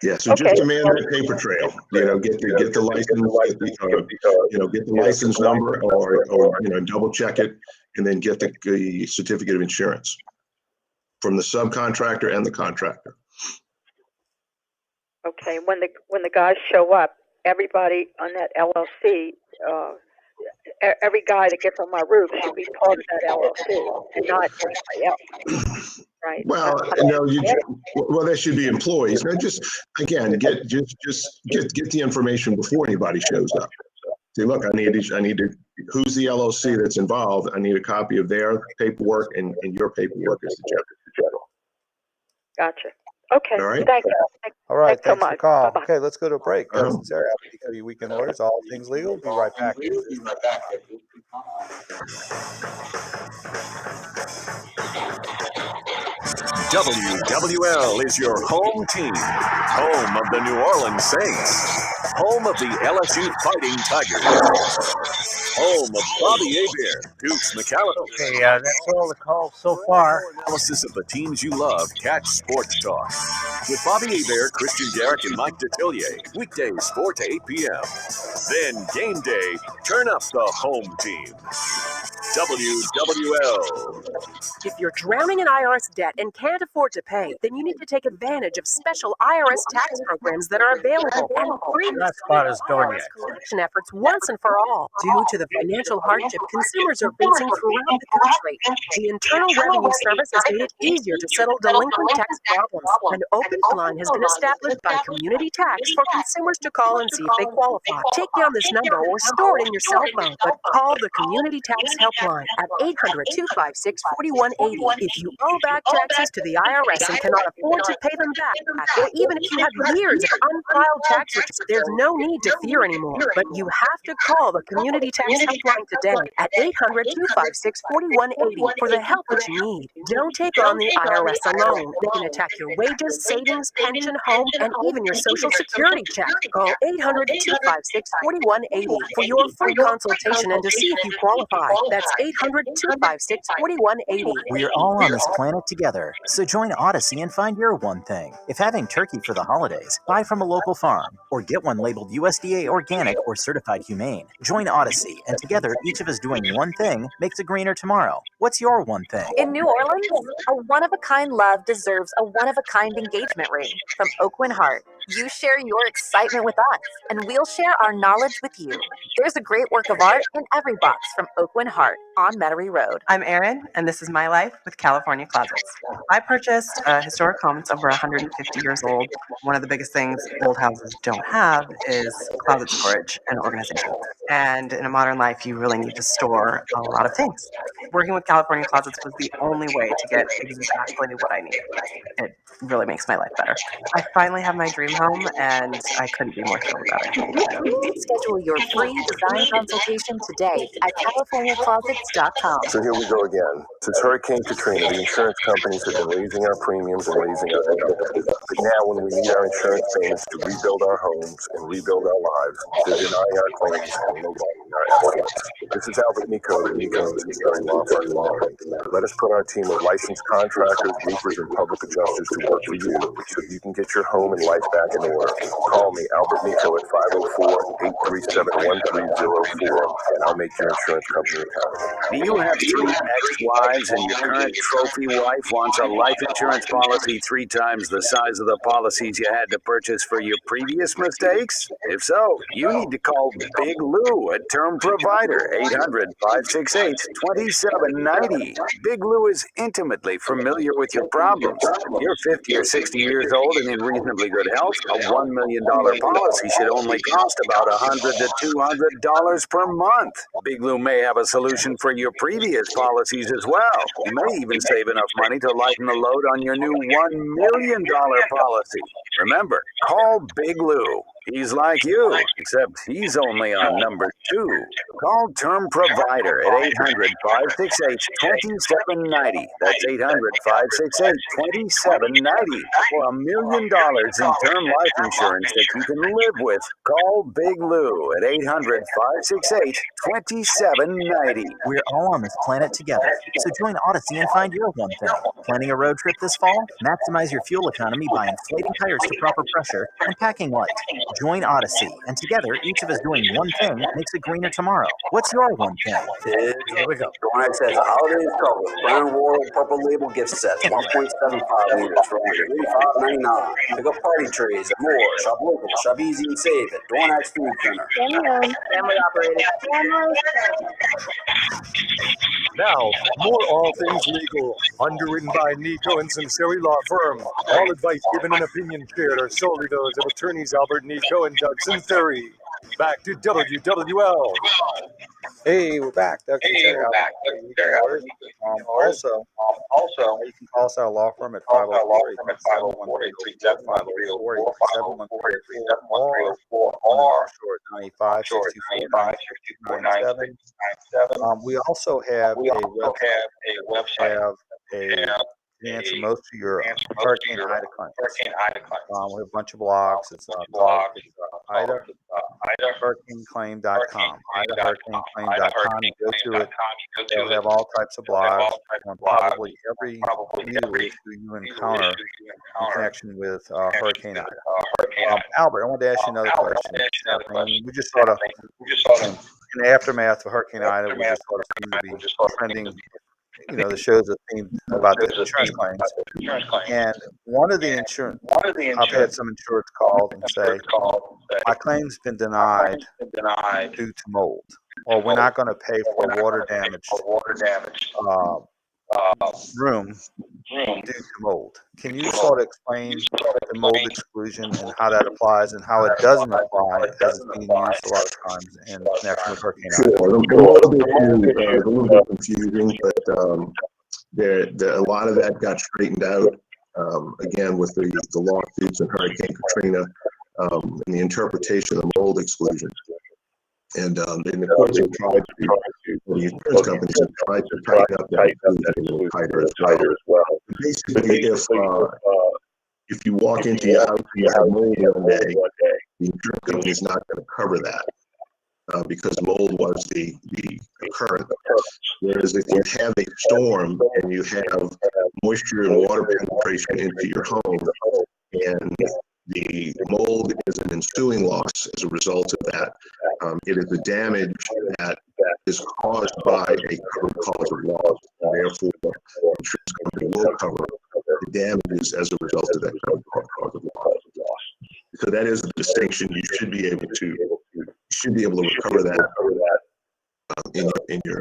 Yeah, so just demand that paper trail. Get the license, get the license number, or double check it, and then get the certificate of insurance from the subcontractor and the contractor. Okay, when the guys show up, everybody on that LLC, every guy that gets on my roof should be part of that LLC and not anybody else. Right. Well, there should be employees. Now, just get the information before anybody shows up. Say, look, I need to. Who's the LLC that's involved? I need a copy of their paperwork and your paperwork as the general. Gotcha. Okay. All right. Thank you. All right. Thanks Thanks for the call. Bye-bye. Okay, let's go to a break. Sarah, your weekend orders, all things legal. Be right back. WWL is your home team, home of the New Orleans Saints, home of the LSU Fighting Tigers, home of Bobby Hebert, Dukes McAllister. Okay, that's all the calls so far. Analysis of the teams you love. Catch Sports Talk with Bobby Hebert, Christian Garrick, and Mike Detillier. Weekdays 4 to 8 p.m. Then game day, turn up the home team. WWL. If you're drowning in IRS debt and can't afford to pay, then you need to take advantage of special IRS tax programs that are available and free That spot is done IRS yet. collection efforts once and for all. Due to the financial hardship consumers are facing throughout the country, the Internal Revenue Service has made it easier to settle delinquent tax problems. An open line has been established by Community Tax for consumers to call and see if they qualify. Take down this number or store it in your cell phone, but call the Community Tax Helpline at 800-256-4180. If you owe back taxes to the IRS and cannot afford to pay them back, or even if you have years of unfiled tax returns, there's no need to fear anymore. But you have to call the Community Tax Helpline today at 800-256-4180 for the help that you need. Don't take on the IRS alone. They can attack your wages, savings, pension, home, and even your Social Security check. Call 800-256-4180 for your free consultation and to see if you qualify. That's 800-256-4180. We're all on this planet together, so join Odyssey and find your one thing. If having turkey for the holidays, buy from a local farm, or get one labeled USDA Organic or Certified Humane. Join Odyssey, and together, each of us doing one thing makes a greener tomorrow. What's your one thing? In New Orleans, a one-of-a-kind love deserves a one-of-a-kind engagement ring from Oakland Heart. You share your excitement with us, and we'll share our knowledge with you. There's a great work of art in every box from Oakland Heart on Metairie Road. I'm Erin, and this is my life with California Closets. I purchased a historic home that's over 150 years old. One of the biggest things old houses don't have is closet storage and organization. And in a modern life, you really need to store a lot of things. Working with California Closets was the only way to get exactly what I needed. It really makes my life better. I finally have my dream home, and I couldn't be more thrilled about it. Schedule your free design consultation today at CaliforniaClosets.com. So here we go again. Since Hurricane Katrina, the insurance companies have been raising our premiums and raising our deductibles. But now when we need our insurance payments to rebuild our homes and rebuild our lives, they're denying our claims and lowballing our estimates. This is Albert Nicaud of Nicaud and Sunseri Law Firm. Let us put our team of licensed contractors, roofers, and public adjusters to work for you so you can get your home and life back in order. Call me, Albert Nicaud, at 504-837-1304, and I'll make your insurance company accountable. Do you have 3 ex-wives and your current trophy wife wants a life insurance policy 3 times the size of the policies you had to purchase for your previous mistakes? If so, you need to call Big Lou, a term provider, 800-568-2790. Big Lou is intimately familiar with your problems. You're 50 or 60 years old and in reasonably good health. A $1 million policy should only cost about $100 to $200 per month. Big Lou may have a solution for your previous policies as well. You may even save enough money to lighten the load on your new $1 million policy. Remember, call Big Lou. He's like you, except he's only on number 2. Call Term Provider at 800-568-2790. That's 800-568-2790 for $1 million in term life insurance that you can live with. Call Big Lou at 800-568-2790. We're all on this planet together, so join Odyssey and find your one thing. Planning a road trip this fall? Maximize your fuel economy by inflating tires to proper pressure and packing light. Join Odyssey, and together, each of us doing one thing makes a greener tomorrow. What's your one thing? Here we go. Dornax says holiday is covered. Brown Royal Purple Label gift sets, 1.75 liters for only $35.99. Pick up party trays and more. Shop local, shop easy and save at Dornax Food Center. Family operated. Now, more All Things Legal, underwritten by Nicaud and Sunseri Law Firm. All advice given and opinion shared are solely those of attorneys Albert Nicaud and Doug Sunseri. Back to WWL. Hey, we're back. Doug Sunseri. Also, you can call us at our law firm at 504-837-94 We also have a website to answer most of your Hurricane Ida claims. We have a bunch of blogs. It's IdaHurricaneClaim.com. IdaHurricaneClaim.com. You go to it. They'll have all types of blogs on probably every news you encounter in connection with Hurricane Ida. Albert, I wanted to ask you another question. We just sort of, in the aftermath of Hurricane Ida, we just sort of seem to be trending the show's are themed about the insurance claims. And one of the insurance, I've had some insurers call and say, my claim's been denied due to mold, or we're not going to pay for water damage room due to mold. Can you sort of explain the mold exclusion and how that applies and how it doesn't apply as it's being used a lot of times in connection with Hurricane Sure. Ida? The mold issue is a little bit confusing, but a lot of that got straightened out, again, with the lawsuits and Hurricane Katrina, and the interpretation of mold exclusion. And the courts have tried to, the insurance companies have tried to tighten up that exclusion a little tighter as well. Basically, if you walk into your house and you have mold one day, the insurance company is not going to cover that. Because mold was the occurrence. Whereas if you have a storm and you have moisture and water penetration into your home, and the mold is an ensuing loss as a result of that, it is a damage that is caused by a covered cause of loss. Therefore, the insurance company will cover the damages as a result of that covered cause of loss. So that is the distinction. You should be able to recover that in your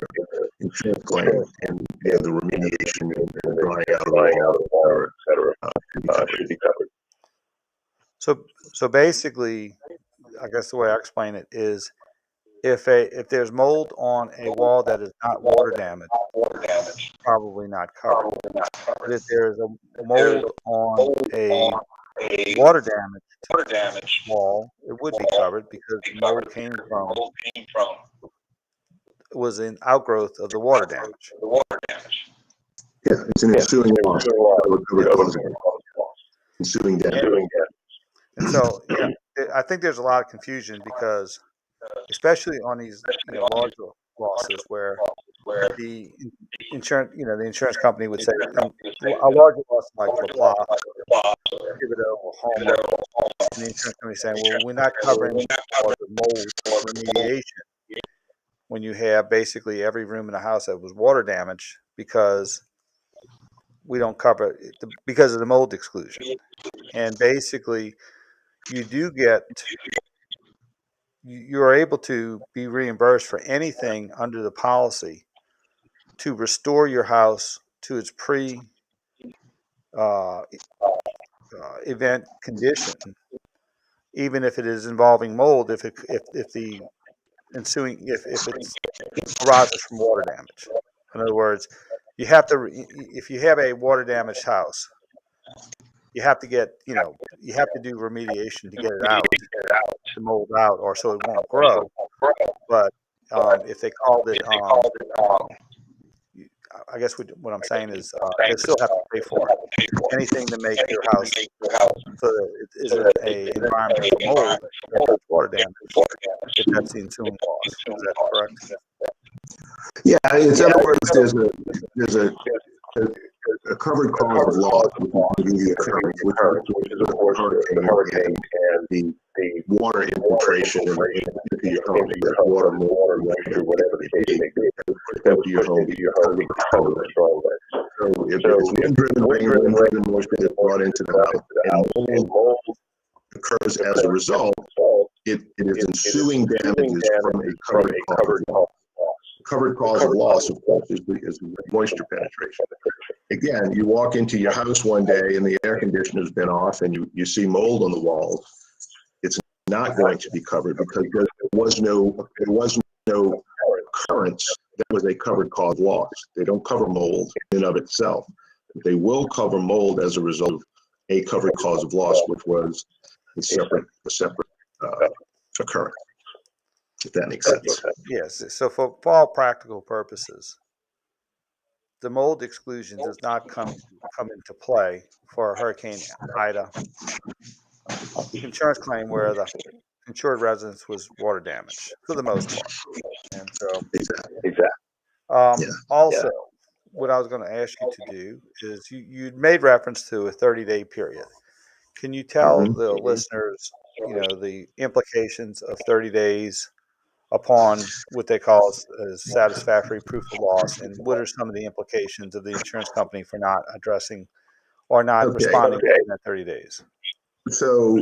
insurance claim, and the remediation and drying out of the water, should be covered. So basically, I guess the way I explain it is, if there's mold on a wall that is not water damaged, probably not covered. But if there's a mold on a water damaged wall, it would be covered because the mold came from was an outgrowth of the water damage. Yeah, it's an ensuing loss. Ensuing damage. And so, I think there's a lot of confusion because, especially on these larger losses, where the insurance company would say a larger loss like La Plaza, Thibodeau, or Homer, and the insurance company saying, well, we're not covering for the mold remediation when you have basically every room in the house that was water damage, because we don't cover it because of the mold exclusion. And basically, you are able to be reimbursed for anything under the policy to restore your house to its event condition, even if it is involving mold, if it arises from water damage. In other words, if you have a water damaged house, you have to do remediation to get it out, to mold out, or so it won't grow. But if they called it, I guess what I'm saying is they still have to pay for it. Anything to make your house so that it isn't an environment of mold or water damage, if that's the ensuing loss. Is that correct? Yeah, in other words, there's a covered cause of loss, which is the occurrence, which is a hurricane, and the water infiltration into your home, the water, mold, moisture, whatever the case may be, into your home, So if wind-driven rain, wind-driven moisture is brought into the house, and mold occurs as a result, it is ensuing damages from a covered cause of loss. Covered cause of loss, of course, is moisture penetration. Again, you walk into your house one day and the air conditioner's been off and you see mold on the walls. It's not going to be covered because there was no occurrence that was a covered cause loss. They don't cover mold in and of itself. They will cover mold as a result of a covered cause of loss, which was a separate occurrence. If that makes sense. Yes. So for all practical purposes, the mold exclusion does not come into play for a Hurricane Ida insurance claim where the insured residence was water damage for the most part. And so, also, what I was going to ask you to do is you made reference to a 30-day period. Can you tell the listeners, the implications of 30 days upon what they call as satisfactory proof of loss, and what are some of the implications of the insurance company for not addressing or not responding within that 30 days? So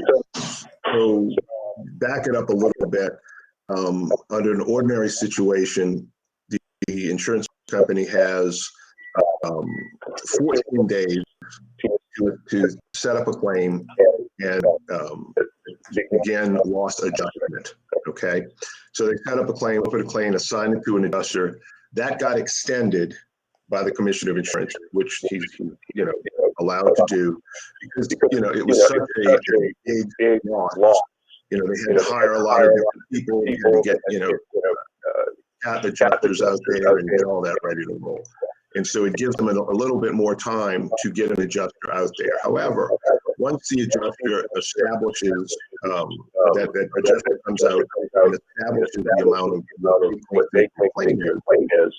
back it up a little bit. Under an ordinary situation, the insurance company has 14 days to set up a claim and begin loss adjustment. Okay, so they set up a claim, put a claim, assign it to an adjuster. That got extended by the Commissioner of Insurance, which he's allowed to do, because it was such a big loss. They had to hire a lot of different people. They had to get cat adjusters out there and get all that ready to roll. And so it gives them a little bit more time to get an adjuster out there. However, once the adjuster establishes that adjuster comes out and establishes the amount of what they claim is,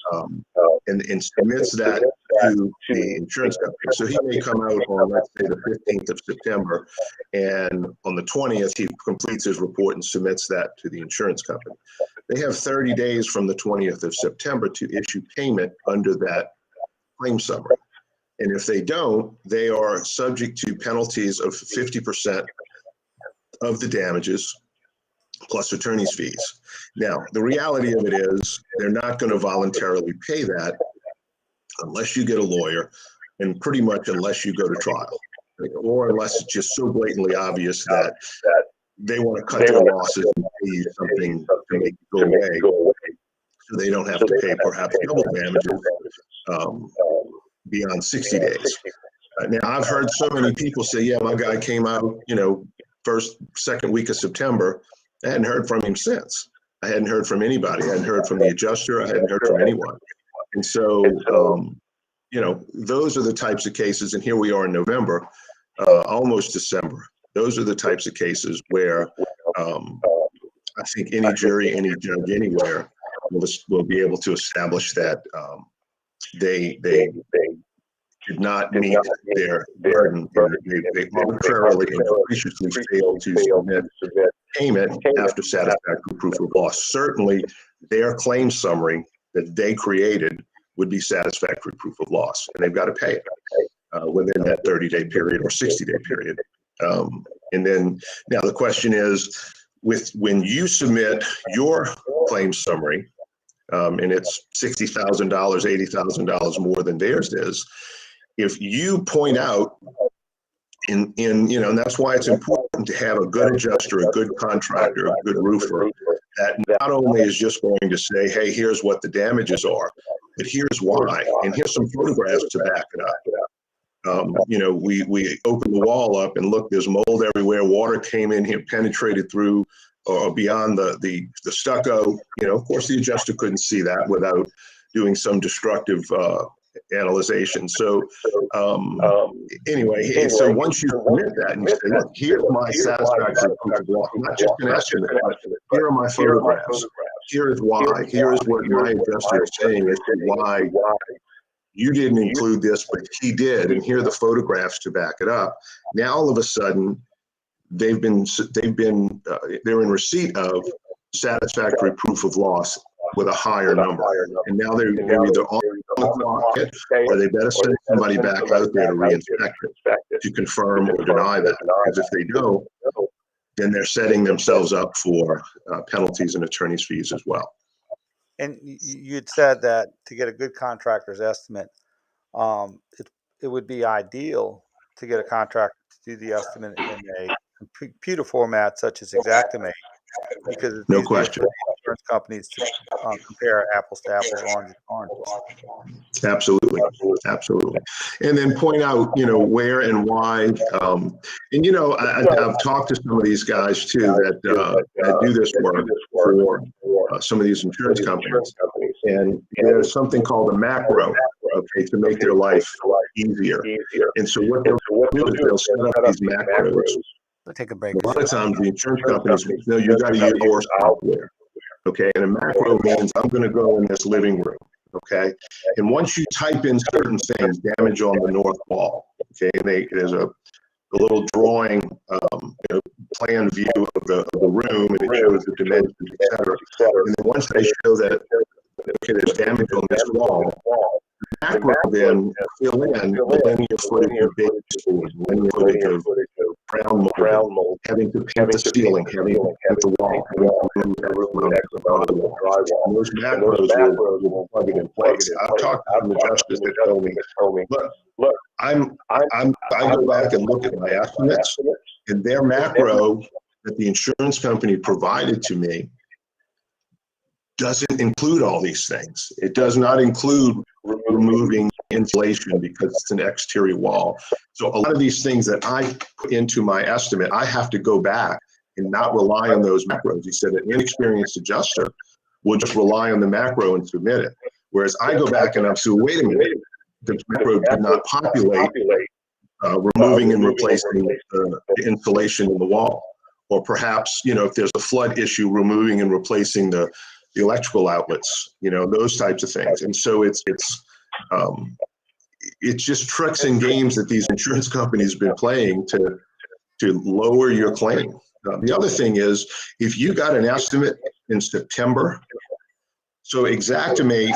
and submits that to the insurance company. So he may come out on, let's say, the 15th of September, and on the 20th, he completes his report and submits that to the insurance company. They have 30 days from the 20th of September to issue payment under that claim summary. And if they don't, they are subject to penalties of 50% of the damages plus attorney's fees. Now, the reality of it is they're not going to voluntarily pay that unless you get a lawyer, and pretty much unless you go to trial, or unless it's just so blatantly obvious that they want to cut their losses and pay you something to make it go away, so they don't have to pay perhaps double damages beyond 60 days. Now, I've heard so many people say, yeah, my guy came out, second week of September. I hadn't heard from him since. I hadn't heard from anybody. I hadn't heard from the adjuster. I hadn't heard from anyone. And so, those are the types of cases, and here we are in November, almost December. Those are the types of cases where I think any jury, any judge anywhere will be able to establish that they did not meet their burden. They arbitrarily and capriciously failed to submit payment after satisfactory proof of loss. Certainly, their claim summary that they created would be satisfactory proof of loss, and they've got to pay it within that 30-day period or 60-day period. And then now the question is, when you submit your claim summary, and it's $60,000, $80,000 more than theirs is, if you point out and that's why it's important to have a good adjuster, a good contractor, a good roofer that not only is just going to say, hey, here's what the damages are, but here's why, and here's some photographs to back it up. We opened the wall up and look, there's mold everywhere. Water came in here, penetrated through or beyond the stucco. Of course, the adjuster couldn't see that without doing some destructive analyzation. So anyway, so once you submit that and you say, look, here's my satisfactory proof of loss, not just an estimate, but here are my photographs. Here is why. Here is what my adjuster is saying as to why you didn't include this, but he did, and here are the photographs to back it up. Now all of a sudden, they're in receipt of satisfactory proof of loss with a higher number, and now they're either on the clock or they better send somebody back out there to reinspect it to confirm or deny that. Because if they don't, then they're setting themselves up for penalties and attorney's fees as well. And you had said that to get a good contractor's estimate, it would be ideal to get a contractor to do the estimate in a computer format such as Xactimate, because it's no easier question for insurance companies to compare apples to apples, oranges to oranges. Absolutely. And then point out, where and why. I've talked to some of these guys too that do this work for some of these insurance companies. And there's something called a macro, to make their life easier. And so what they'll do is they'll set up these macros. We'll take a break. A lot of times the insurance companies know you got to use your software. And a macro means I'm going to go in this living room. And once you type in certain things, damage on the north wall, and there's a the little drawing, plan view of the room, and it shows the dimensions, et cetera. And then once they show that, okay, there's damage on this wall, the macro then fill in the linear footage of base board, linear footage of ground mold, having to paint the ceiling, having to paint the wall, having to remove X amount of drywall. And those macros will plug it in place. I've talked to some adjusters that told me, look, I go back and look at my estimates, and their macro that the insurance company provided to me doesn't include all these things. It does not include removing insulation because it's an exterior wall. So a lot of these things that I put into my estimate, I have to go back and not rely on those macros. He said an inexperienced adjuster will just rely on the macro and submit it. Whereas I go back and I'm saying, wait a minute, the macro did not populate removing and replacing the insulation in the wall. Or perhaps, if there's a flood issue, removing and replacing the electrical outlets, those types of things. And so it's just tricks and games that these insurance companies have been playing to lower your claim. The other thing is, if you got an estimate in September, so Xactimate,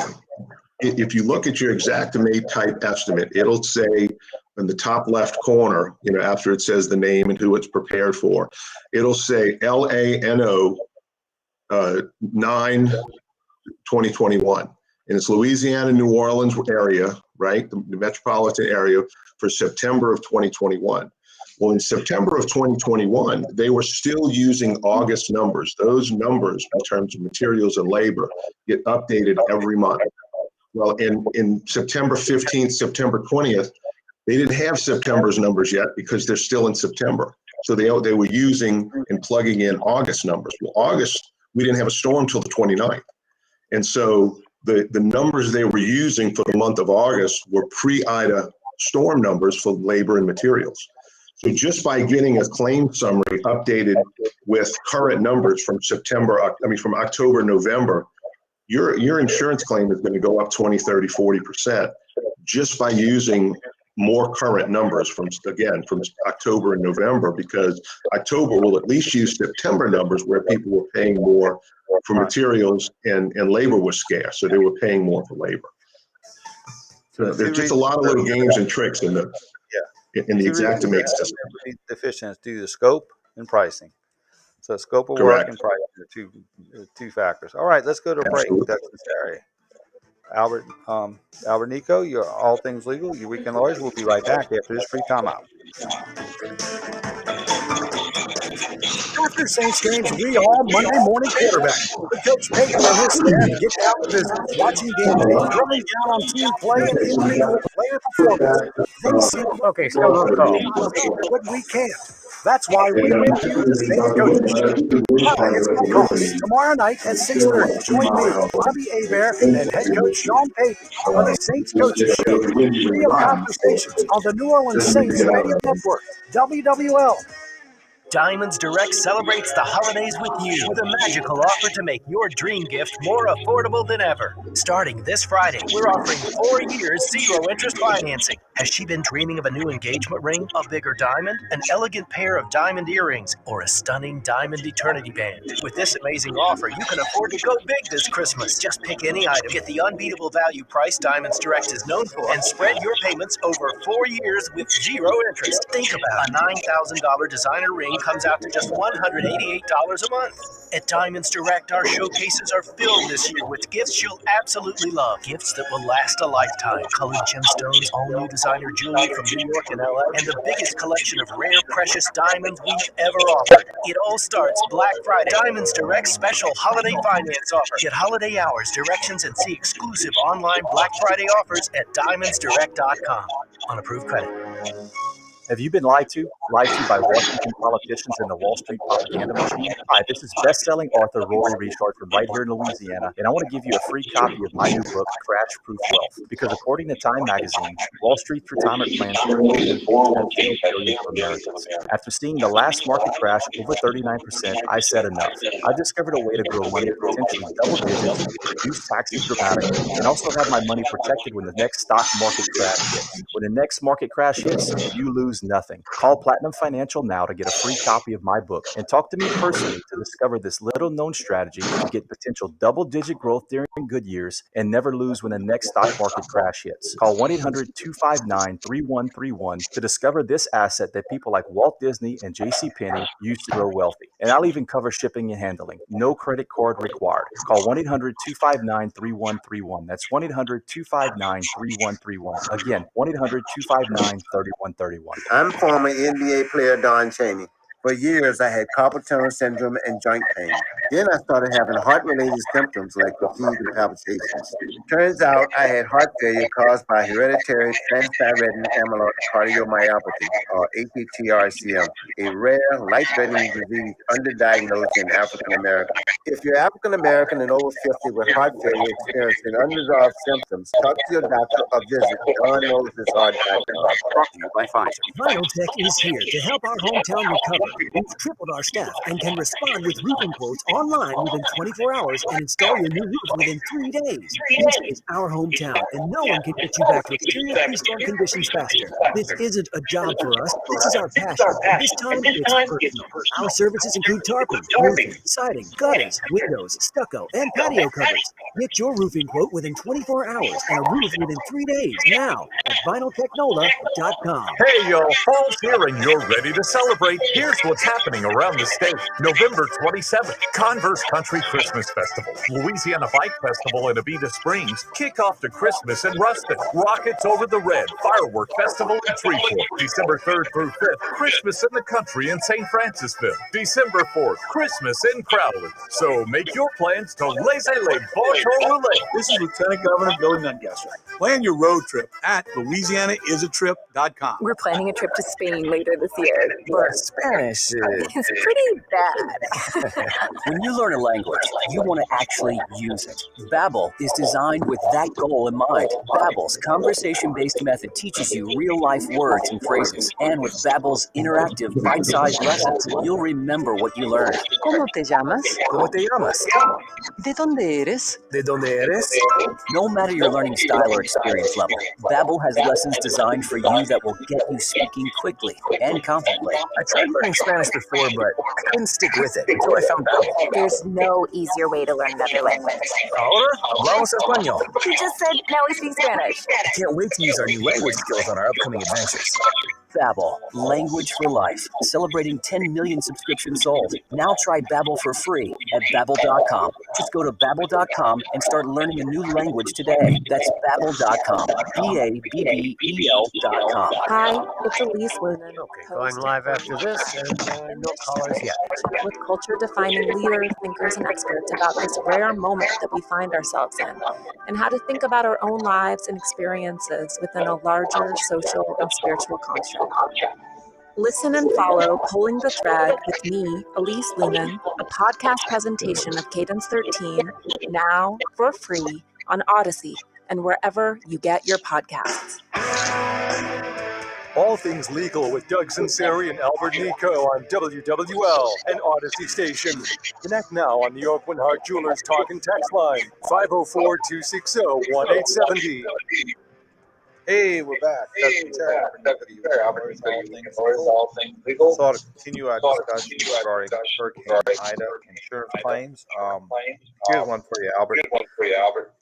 if you look at your Xactimate type estimate, it'll say in the top left corner, after it says the name and who it's prepared for, it'll say LANO 9/2021, and it's Louisiana, New Orleans area, right? The metropolitan area for September of 2021. Well, in September of 2021, they were still using August numbers. Those numbers in terms of materials and labor get updated every month. Well, in September 15th, September 20th, they didn't have September's numbers yet because they're still in September. So they were using and plugging in August numbers. Well, August, we didn't have a storm till the 29th. And so the numbers they were using for the month of August were pre-Ida storm numbers for labor and materials. So just by getting a claim summary updated with current numbers from from October, November, your insurance claim is going to go up 20, 30, 40% just by using more current numbers from October and November, because October will at least use September numbers where people were paying more for materials and labor was scarce, so they were paying more for labor. So there's just a lot of little games and tricks in the Xactimate system. Deficiencies due to scope and pricing. So scope of Correct. work and pricing are two factors. All right, let's go to a break. That's Sunseri. Albert Nicaud, you're All Things Legal, your Weekend Lawyers. We'll be right back after this free timeout. After Saints games, we all Monday morning quarterback. The Coach Payton and his staff get down to business, watching game day, drilling down on team play and individual player performance. They see what we can't. That's why we bring you the Saints Coaches Show. Hi, it's Bill Cross. Tomorrow night at 6:30, join me, Bobby Hebert, and head coach Sean Payton on the Saints Coaches Show. Real conversations on the New Orleans Saints Radio Network, WWL. Diamonds Direct celebrates the holidays with you with a magical offer to make your dream gift more affordable than ever. Starting this Friday, we're offering 4 years zero-interest financing. Has she been dreaming of a new engagement ring, a bigger diamond, an elegant pair of diamond earrings, or a stunning diamond eternity band? With this amazing offer, you can afford to go big this Christmas. Just pick any item, get the unbeatable value price Diamonds Direct is known for, and spread your payments over 4 years with zero interest. Think about a $9,000 designer ring comes out to just $188 a month. At Diamonds Direct, our showcases are filled this year with gifts you'll absolutely love. Gifts that will last a lifetime. Colored gemstones, all new designer jewelry from New York and LA, and the biggest collection of rare, precious diamonds we've ever offered. It all starts Black Friday. Diamonds Direct special holiday finance offer. Get holiday hours, directions, and see exclusive online Black Friday offers at diamondsdirect.com. On approved credit. Have you been lied to? Lied to by Washington politicians and the Wall Street propaganda machine? Hi, this is best-selling author Rory Richard from right here in Louisiana, and I want to give you a free copy of my new book, Crash Proof Wealth, because according to Time magazine, Wall Street's retirement plans are $4.4 billion for Americans. After seeing the last market crash over 39%, I said enough. I discovered a way to grow money potentially double digits, reduce taxes dramatically, and also have my money protected when the next stock market crash hits. When the next market crash hits, you lose is nothing. Call Platinum Financial now to get a free copy of my book and talk to me personally to discover this little-known strategy to get potential double-digit growth during good years and never lose when the next stock market crash hits. Call 1-800-259-3131 to discover this asset that people like Walt Disney and J.C. Penney used to grow wealthy. And I'll even cover shipping and handling. No credit card required. Call 1-800-259-3131. That's 1-800-259-3131. Again, 1-800-259-3131. I'm former NBA player Don Chaney. For years, I had carpal tunnel syndrome and joint pain. Then I started having heart-related symptoms like fatigue and palpitations. Turns out I had heart failure caused by hereditary transthyretin amyloid cardiomyopathy, or ATTR-CM, a rare, life-threatening disease underdiagnosed in African Americans. If you're African American and over 50 with heart failure experiencing unresolved symptoms, talk to your doctor or visit DonKnowsHisHeart.com. Brought to you by Pfizer. Vinyltech is here to help our hometown recover. We've tripled our staff and can respond with roofing quotes online within 24 hours and install your new roof within 3 days. This is our hometown, and no one can get you back to exterior pre-storm conditions faster. This isn't a job for us. This is our passion. This time, it's personal. Our services include tarping, roofing, siding, gutters, windows, stucco, and patio covers. Get your roofing quote within 24 hours and a roof within 3 days now at vinyltechnola.com. Hey, yo, fall's here and you're ready to celebrate. Here's what's happening around the state. November 27th, Converse Country Christmas Festival, Louisiana Bike Festival in Abita Springs, kickoff to Christmas in Ruston, Rockets Over the Red, Firework Festival in Freeport, December 3rd through 5th, Christmas in the Country in St. Francisville, December 4th, Christmas in Crowley. So make your plans to laissez-les relay. This is Lieutenant Governor Billy Nungesser. Plan your road trip at LouisianaIsATrip.com. We're planning a trip to Spain later this year. But Spanish is pretty bad. When you learn a language, you want to actually use it. Babbel is designed with that goal in mind. Babbel's conversation-based method teaches you real-life words and phrases. And with Babbel's interactive, bite-sized lessons, you'll remember what you learned. ¿Cómo te llamas? ¿Cómo te llamas? ¿De dónde eres? ¿De dónde eres? No matter your learning style or experience level, Babbel has lessons designed for you that will get you speaking quickly and confidently. I tried learning Spanish before, but I couldn't stick with it until I found Babbel. There's no easier way to learn another language. Ahora hablamos español. He just said, now we speak Spanish. I can't wait to use our new language skills on our upcoming adventures. Babbel, language for life, celebrating 10 million subscriptions sold. Now try Babbel for free at Babbel.com. Just go to Babbel.com and start learning a new language today. That's Babbel.com. Babbel.com. Hi, it's Elise Lunan. Okay, going live after this, and no callers yet. With culture-defining leaders, thinkers, and experts about this rare moment that we find ourselves in, and how to think about our own lives and experiences within a larger social and spiritual construct. Listen and follow Pulling the Thread with me, Elise Lunan, a podcast presentation of Cadence 13, now for free on Odyssey and wherever you get your podcasts. All things legal with Doug Sunseri and Albert Nicaud on WWL and Odyssey Station. Connect now on the Oakland Hart Jewelers Talk and Text line, 504-260-1870. Hey, we're back. All things legal. So to continue our discussion regarding Hurricane Ida insurance claims, here's one for you, Albert.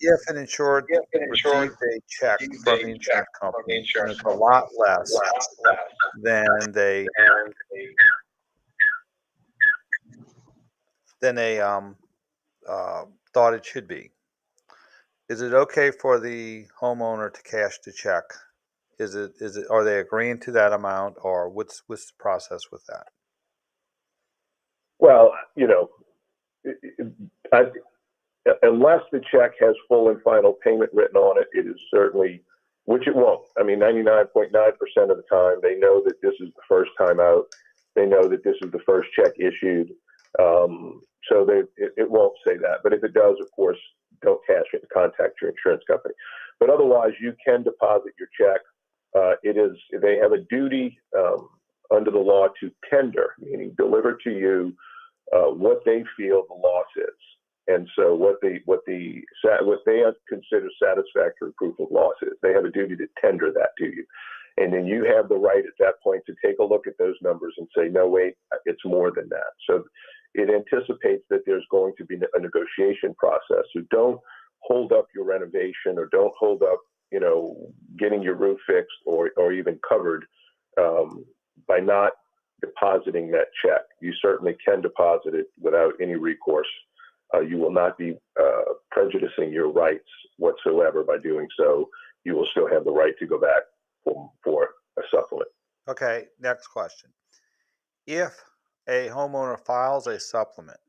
If an insured received a check from the insurance company, and it's a lot less than they thought it should be, is it okay for the homeowner to cash the check? Are they agreeing to that amount, or what's the process with that? Well, unless the check has full and final payment written on it, it is certainly, which it won't. I mean, 99.9% of the time, they know that this is the first time out. They know that this is the first check issued. So it won't say that. But if it does, of course, don't cash it and contact your insurance company. But otherwise, you can deposit your check. They have a duty under the law to tender, meaning deliver to you what they feel the loss is. And so what they consider satisfactory proof of loss is. They have a duty to tender that to you. And then you have the right at that point to take a look at those numbers and say, no, wait, it's more than that. So it anticipates that there's going to be a negotiation process. So don't hold up your renovation, or don't hold up, getting your roof fixed or even covered by not depositing that check. You certainly can deposit it without any recourse. You will not be prejudicing your rights whatsoever by doing so. You will still have the right to go back for a supplement. Okay, next question. If a homeowner files a supplement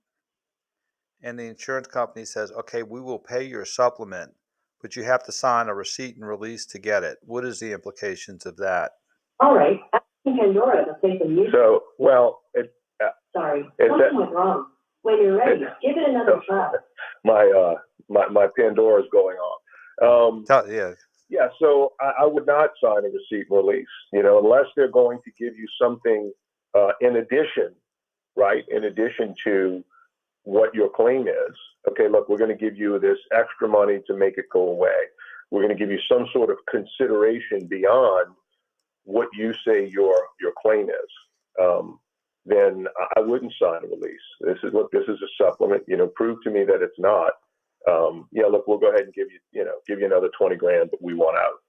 and the insurance company says, okay, we will pay your supplement, but you have to sign a receipt and release to get it, what is the implications of that? All right. I think Pandora will say some music. So, well, Sorry, something went wrong. When you're ready, give it another try. My Pandora is going on. Yeah. Yeah, so I would not sign a receipt and release, unless they're going to give you something in addition, right? In addition to what your claim is. Okay, look, we're going to give you this extra money to make it go away. We're going to give you some sort of consideration beyond what you say your claim is. Then I wouldn't sign a release. This is a supplement. Prove to me that it's not. Look, we'll go ahead and give you another $20,000, but we want out.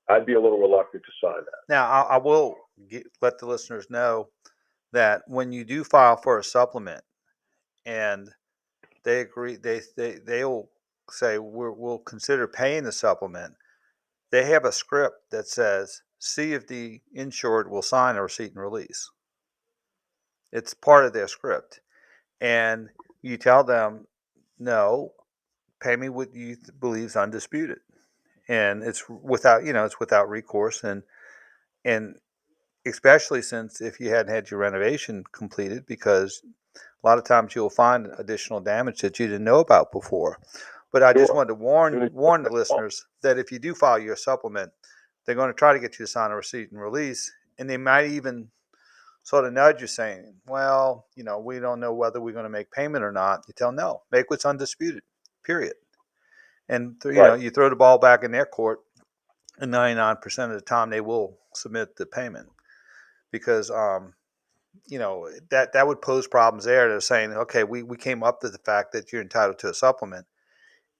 I'd be a little reluctant to sign that. Now, I will let the listeners know that when you do file for a supplement and they agree, they'll say we'll consider paying the supplement. They have a script that says, see if the insured will sign a receipt and release. It's part of their script. And you tell them, no, pay me what you believe is undisputed. And it's without recourse. And especially since if you hadn't had your renovation completed, because a lot of times you'll find additional damage that you didn't know about before. But I just wanted to warn the listeners that if you do file your supplement, they're going to try to get you to sign a receipt and release, and they might even sort of nudge you saying, well, we don't know whether we're going to make payment or not. You tell them, no, make what's undisputed, period. And you throw the ball back in their court, and 99% of the time they will submit the payment, because that would pose problems there. They're saying, okay, we came up to the fact that you're entitled to a supplement,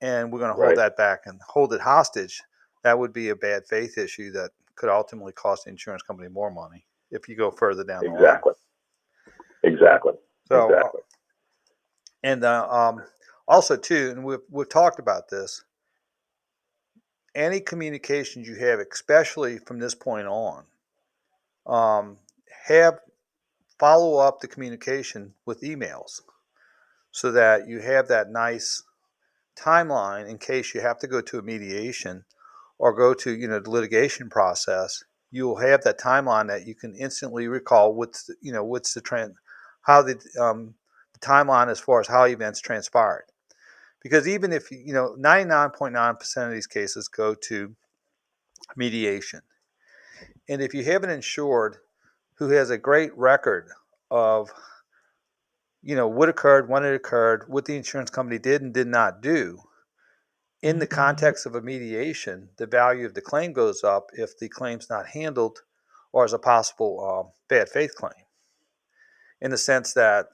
and we're going to hold that back and hold it hostage. That would be a bad faith issue that could ultimately cost the insurance company more money if you go further down the line. Exactly. So, exactly. And also too, and we've talked about this, any communications you have, especially from this point on, follow up the communication with emails so that you have that nice timeline in case you have to go to a mediation or go to the litigation process. You'll have that timeline that you can instantly recall what's the trend, how the timeline as far as how events transpired. Because even if 99.9% of these cases go to mediation, and if you have an insured who has a great record of what occurred, when it occurred, what the insurance company did and did not do, in the context of a mediation, the value of the claim goes up if the claim's not handled or as a possible bad faith claim. In the sense that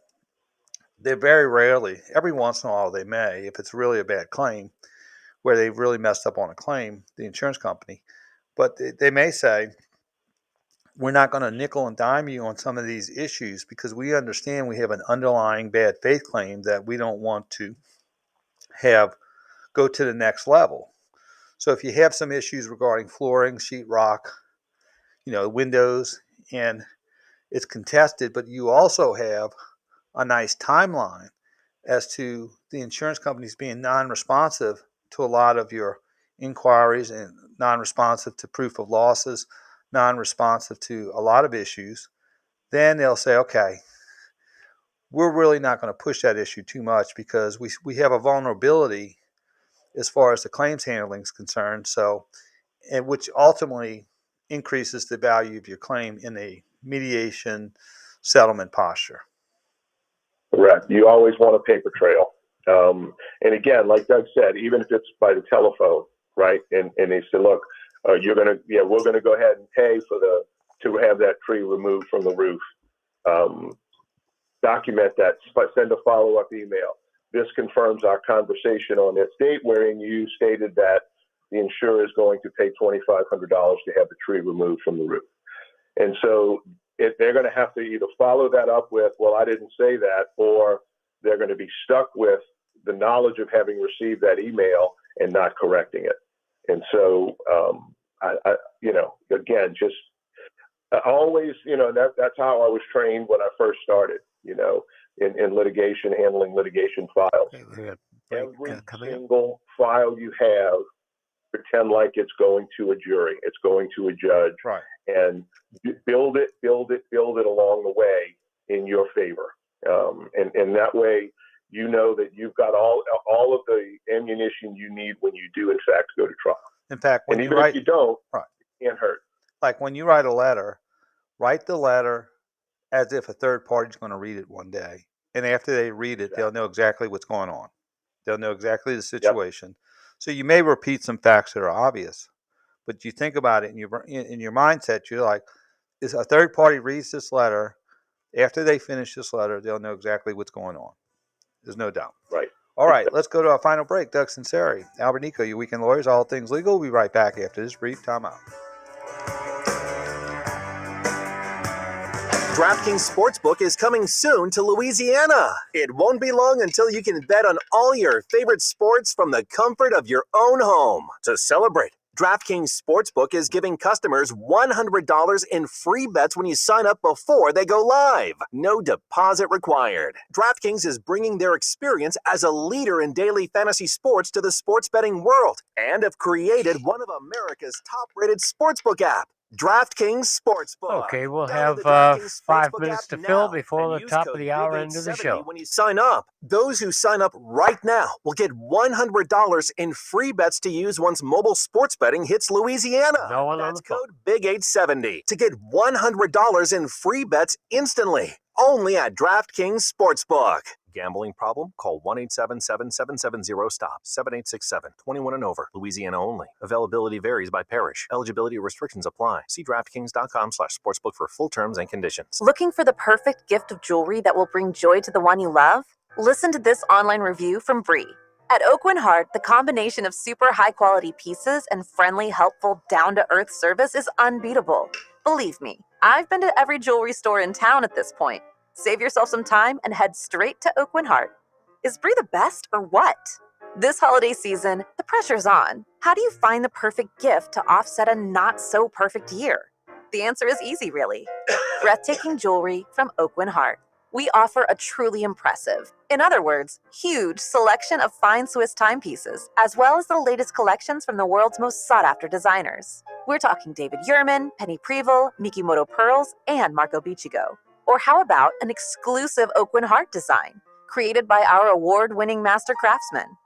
they very rarely, every once in a while they may, if it's really a bad claim, where they've really messed up on a claim, the insurance company, but they may say, we're not going to nickel and dime you on some of these issues because we understand we have an underlying bad faith claim that we don't want to have go to the next level. So if you have some issues regarding flooring, sheetrock, windows, and it's contested, but you also have a nice timeline as to the insurance companies being non-responsive to a lot of your inquiries and non-responsive to proof of losses, non-responsive to a lot of issues, then they'll say, okay, we're really not going to push that issue too much because we have a vulnerability as far as the claims handling is concerned, and which ultimately increases the value of your claim in a mediation settlement posture. Correct. You always want a paper trail. And again, like Doug said, even if it's by the telephone, right? And they said, look, we're going to go ahead and pay to have that tree removed from the roof. Document that, send a follow-up email. This confirms our conversation on this date, wherein you stated that the insurer is going to pay $2,500 to have the tree removed from the roof. And so they're going to have to either follow that up with, well, I didn't say that, or they're going to be stuck with the knowledge of having received that email and not correcting it. And so, again, just always, that's how I was trained when I first started, in litigation, handling litigation files. Every single file you have, pretend like it's going to a jury, it's going to a judge, right, and build it along the way in your favor. And that way, that you've got all of the ammunition you need when you do, in fact, go to trial. In fact, when if you don't, right, it can't hurt. Like when you write a letter, write the letter as if a third party is going to read it one day. And after they read it, they'll know exactly what's going on. They'll know exactly the situation. Yep. So you may repeat some facts that are obvious, but you think about it in your mindset, you're like, if a third party reads this letter, after they finish this letter, they'll know exactly what's going on. There's no doubt. Right. All right, let's go to our final break. Doug Sunseri, Albert Nicaud, your Weekend Lawyers, all things legal. We'll be right back after this brief timeout. DraftKings Sportsbook is coming soon to Louisiana. It won't be long until you can bet on all your favorite sports from the comfort of your own home. To celebrate, DraftKings Sportsbook is giving customers $100 in free bets when you sign up before they go live. No deposit required. DraftKings is bringing their experience as a leader in daily fantasy sports to the sports betting world and have created one of America's top-rated sportsbook app, DraftKings Sportsbook. Okay, we'll have 5 minutes to fill before the top of the hour end of the show. When you sign up, those who sign up right now will get $100 in free bets to use once mobile sports betting hits Louisiana. No one That's code BIG870 to get $100 in free bets instantly. Only at DraftKings Sportsbook. Gambling problem? Call 1-877-770-STOP. 7867. 21 and over. Louisiana only. Availability varies by parish. Eligibility restrictions apply. See DraftKings.com/sportsbook for full terms and conditions. Looking for the perfect gift of jewelry that will bring joy to the one you love? Listen to this online review from Bree. At Oak & Hart, the combination of super high-quality pieces and friendly, helpful, down-to-earth service is unbeatable. Believe me, I've been to every jewelry store in town at this point. Save yourself some time and head straight to Oak & Hart. Is Bree the best or what? This holiday season, the pressure's on. How do you find the perfect gift to offset a not-so-perfect year? The answer is easy, really. Breathtaking jewelry from Oak & Hart. We offer a truly impressive, in other words, huge selection of fine Swiss timepieces, as well as the latest collections from the world's most sought-after designers. We're talking David Yurman, Penny Preval, Mikimoto Pearls, and Marco Biccigo. Or how about an exclusive Oak & Hart design, created by our award-winning master craftsman?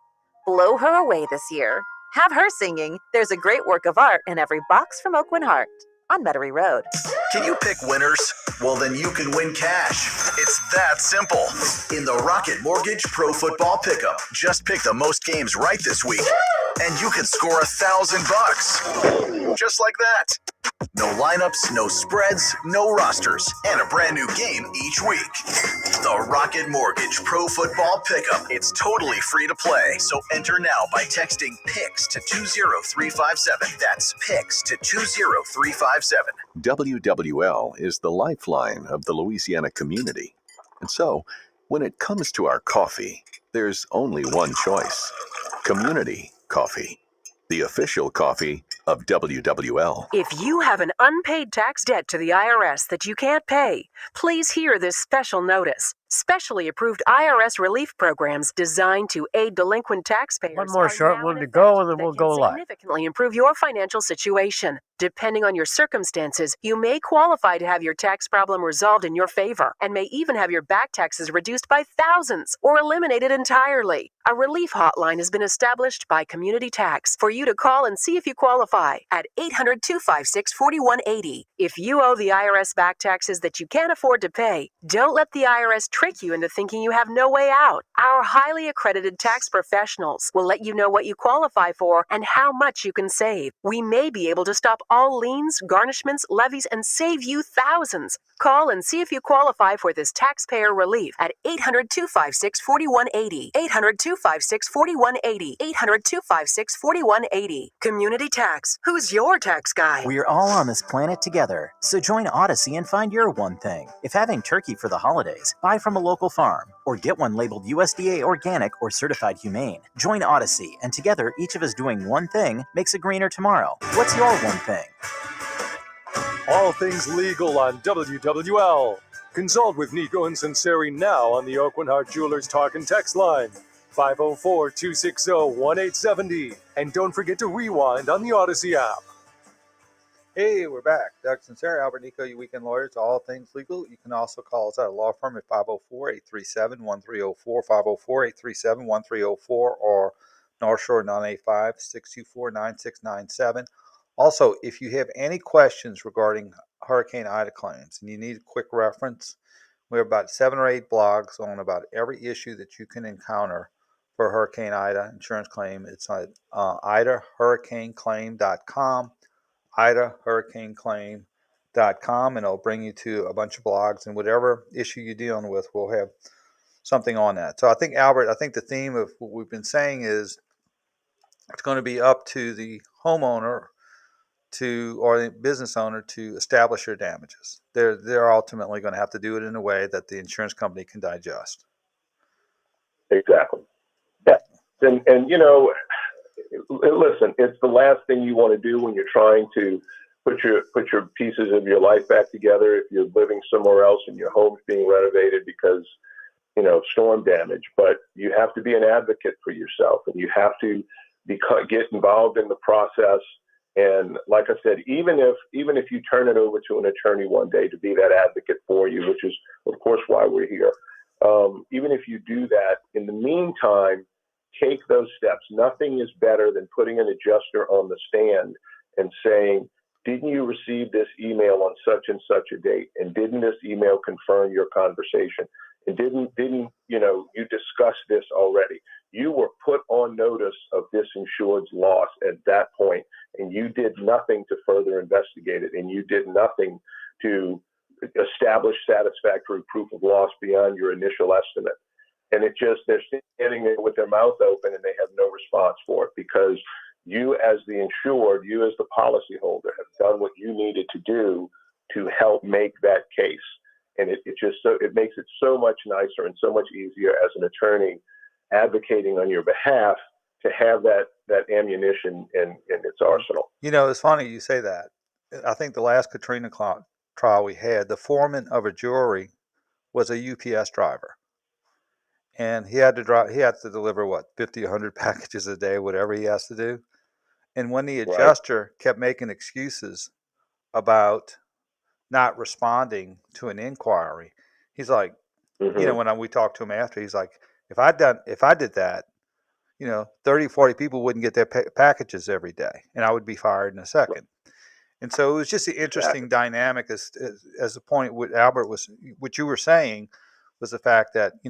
Blow her away this year. Have her singing "There's a Great Work of Art in Every Box from Oak & Hart" on Metairie Road. Can you pick winners? Well, then you can win cash. It's that simple. In the Rocket Mortgage Pro Football Pickup, just pick the most games right this week, and you can score $1,000. Just like that. No lineups, no spreads, no rosters, and a brand new game each week. The Rocket Mortgage Pro Football Pickup. It's totally free to play, so enter now by texting PICS to 20357. That's PICS to 20357. WWL is the lifeline of the Louisiana community. And so, when it comes to our coffee, there's only one choice. Community Coffee, the official coffee of WWL. If you have an unpaid tax debt to the IRS that you can't pay, please hear this special notice. Specially approved IRS relief programs designed to aid delinquent taxpayers. One more short one to go, and then we'll go live. Significantly improve your financial situation. Depending on your circumstances, you may qualify to have your tax problem resolved in your favor and may even have your back taxes reduced by thousands or eliminated entirely. A relief hotline has been established by Community Tax for you to call and see if you qualify at 800-256-4180. If you owe the IRS back taxes that you can't afford to pay, don't let the IRS trick trick you into thinking you have no way out. Our highly accredited tax professionals will let you know what you qualify for and how much you can save. We may be able to stop all liens, garnishments, levies, and save you thousands. Call and see if you qualify for this taxpayer relief at 800-256-4180. 800-256-4180. 800-256-4180. Community Tax. Who's your tax guy? We're all on this planet together, so join Odyssey and find your one thing. If having turkey for the holidays, buy from a local farm or get one labeled USDA organic or certified humane. Join Odyssey, and together, each of us doing one thing makes a greener tomorrow. What's your one thing? All things legal on WWL. Consult with Nicaud and Sunseri now on the Oakland Heart Jewelers Talk and Text line, 504-260-1870. And don't forget to rewind on the Odyssey app. Hey, we're back. Doug Sunseri, Albert Nicaud, your weekend lawyers, all things legal. You can also call us at a law firm at 504-837-1304, 504-837-1304, or North Shore 985-624-9697. Also, if you have any questions regarding Hurricane Ida claims and you need a quick reference, we have about 7 or 8 blogs on about every issue that you can encounter for Hurricane Ida insurance claim. It's at idahurricaneclaim.com, idahurricaneclaim.com, and it'll bring you to a bunch of blogs, and whatever issue you're dealing with, we'll have something on that. So I think, Albert, the theme of what we've been saying is it's going to be up to the homeowner or the business owner to establish their damages. They're ultimately going to have to do it in a way that the insurance company can digest. Exactly. Yeah. And listen, it's the last thing you want to do when you're trying to put your pieces of your life back together. If you're living somewhere else and your home's being renovated because, storm damage, but you have to be an advocate for yourself, and you have to get involved in the process. And like I said, even if you turn it over to an attorney one day to be that advocate for you, which is of course why we're here, even if you do that, in the meantime, take those steps. Nothing is better than putting an adjuster on the stand and saying, didn't you receive this email on such and such a date? And didn't this email confirm your conversation? And didn't you discuss this already? You were put on notice of this insured's loss at that point, and you did nothing to further investigate it, and you did nothing to establish satisfactory proof of loss beyond your initial estimate. And they're standing there with their mouth open and they have no response for it, because you as the insured, you as the policyholder, have done what you needed to do to help make that case. And it makes it so much nicer and so much easier as an attorney advocating on your behalf to have that ammunition in its arsenal. It's funny you say that. I think the last Katrina trial we had, the foreman of a jury was a UPS driver. And he had to deliver 50, 100 packages a day, whatever he has to do. And when the adjuster kept making excuses about not responding to an inquiry, he's like, when we talked to him after, he's like, if I did that, 30, 40 people wouldn't get their packages every day, and I would be fired in a second. And so it was just an interesting dynamic as the point what Albert was, what you were saying was the fact that,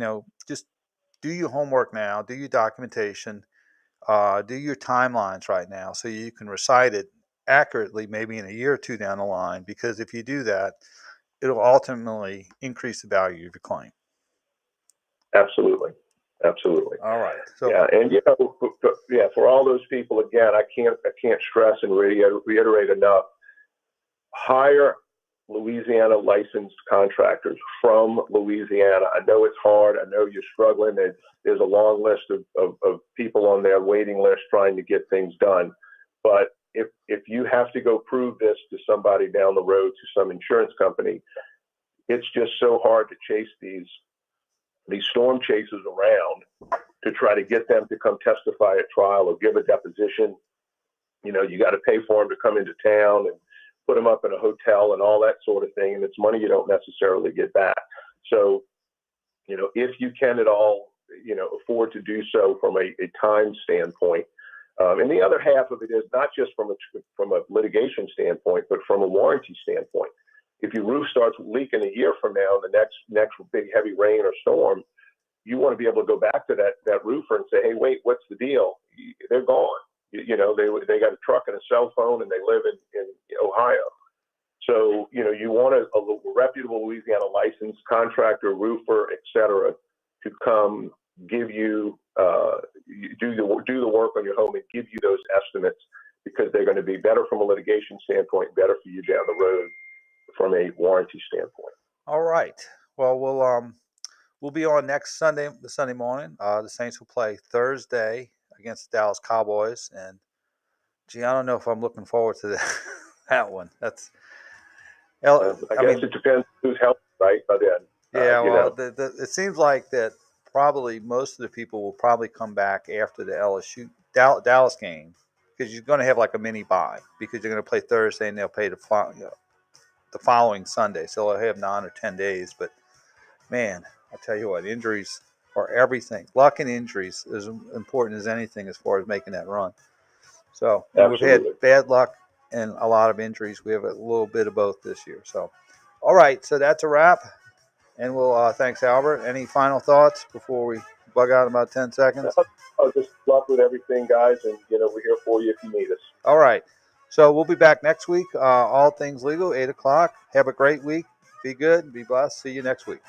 just do your homework now, do your documentation, do your timelines right now so you can recite it accurately maybe in a year or two down the line, because if you do that, it'll ultimately increase the value of your claim. Absolutely. All right. So and for all those people, again, I can't stress and reiterate enough. Hire Louisiana licensed contractors from Louisiana. I know it's hard. I know you're struggling. There's a long list of people on their waiting list trying to get things done. But if you have to go prove this to somebody down the road, to some insurance company, it's just so hard to chase these storm chasers around to try to get them to come testify at trial or give a deposition. You got to pay for them to come into town and put them up in a hotel and all that sort of thing. And it's money you don't necessarily get back. So, if you can at all, afford to do so from a time standpoint. And the other half of it is not just from a litigation standpoint, but from a warranty standpoint. If your roof starts leaking a year from now, the next big heavy rain or storm, you want to be able to go back to that roofer and say, hey, wait, what's the deal? They're gone. You know, they got a truck and a cell phone, and they live in Ohio. So, you know, you want a reputable Louisiana licensed contractor, roofer, et cetera, to come give you, do the work on your home and give you those estimates, because they're going to be better from a litigation standpoint, better for you down the road from a warranty standpoint. All right. Well, we'll be on next Sunday morning. The Saints will play Thursday against the Dallas Cowboys, and gee, I don't know if I'm looking forward to that one. That's I guess it depends who's healthy, right? By then, yeah. Well, it seems like that probably most of the people will probably come back after the LSU Dallas game, because you're going to have like a mini bye, because you're going to play Thursday and they'll play the following Sunday, so they'll have 9 or 10 days. But man, I tell you what, injuries are everything. Luck and injuries is as important as anything as far as making that run. So we've had bad luck and a lot of injuries. We have a little bit of both this year. So, all right, so that's a wrap. And we'll thanks, Albert. Any final thoughts before we bug out in about 10 seconds? Just luck with everything, guys, and you know, we're here for you if you need us. All right. So we'll be back next week. All Things Legal, 8 o'clock. Have a great week. Be good. Be blessed. See you next week.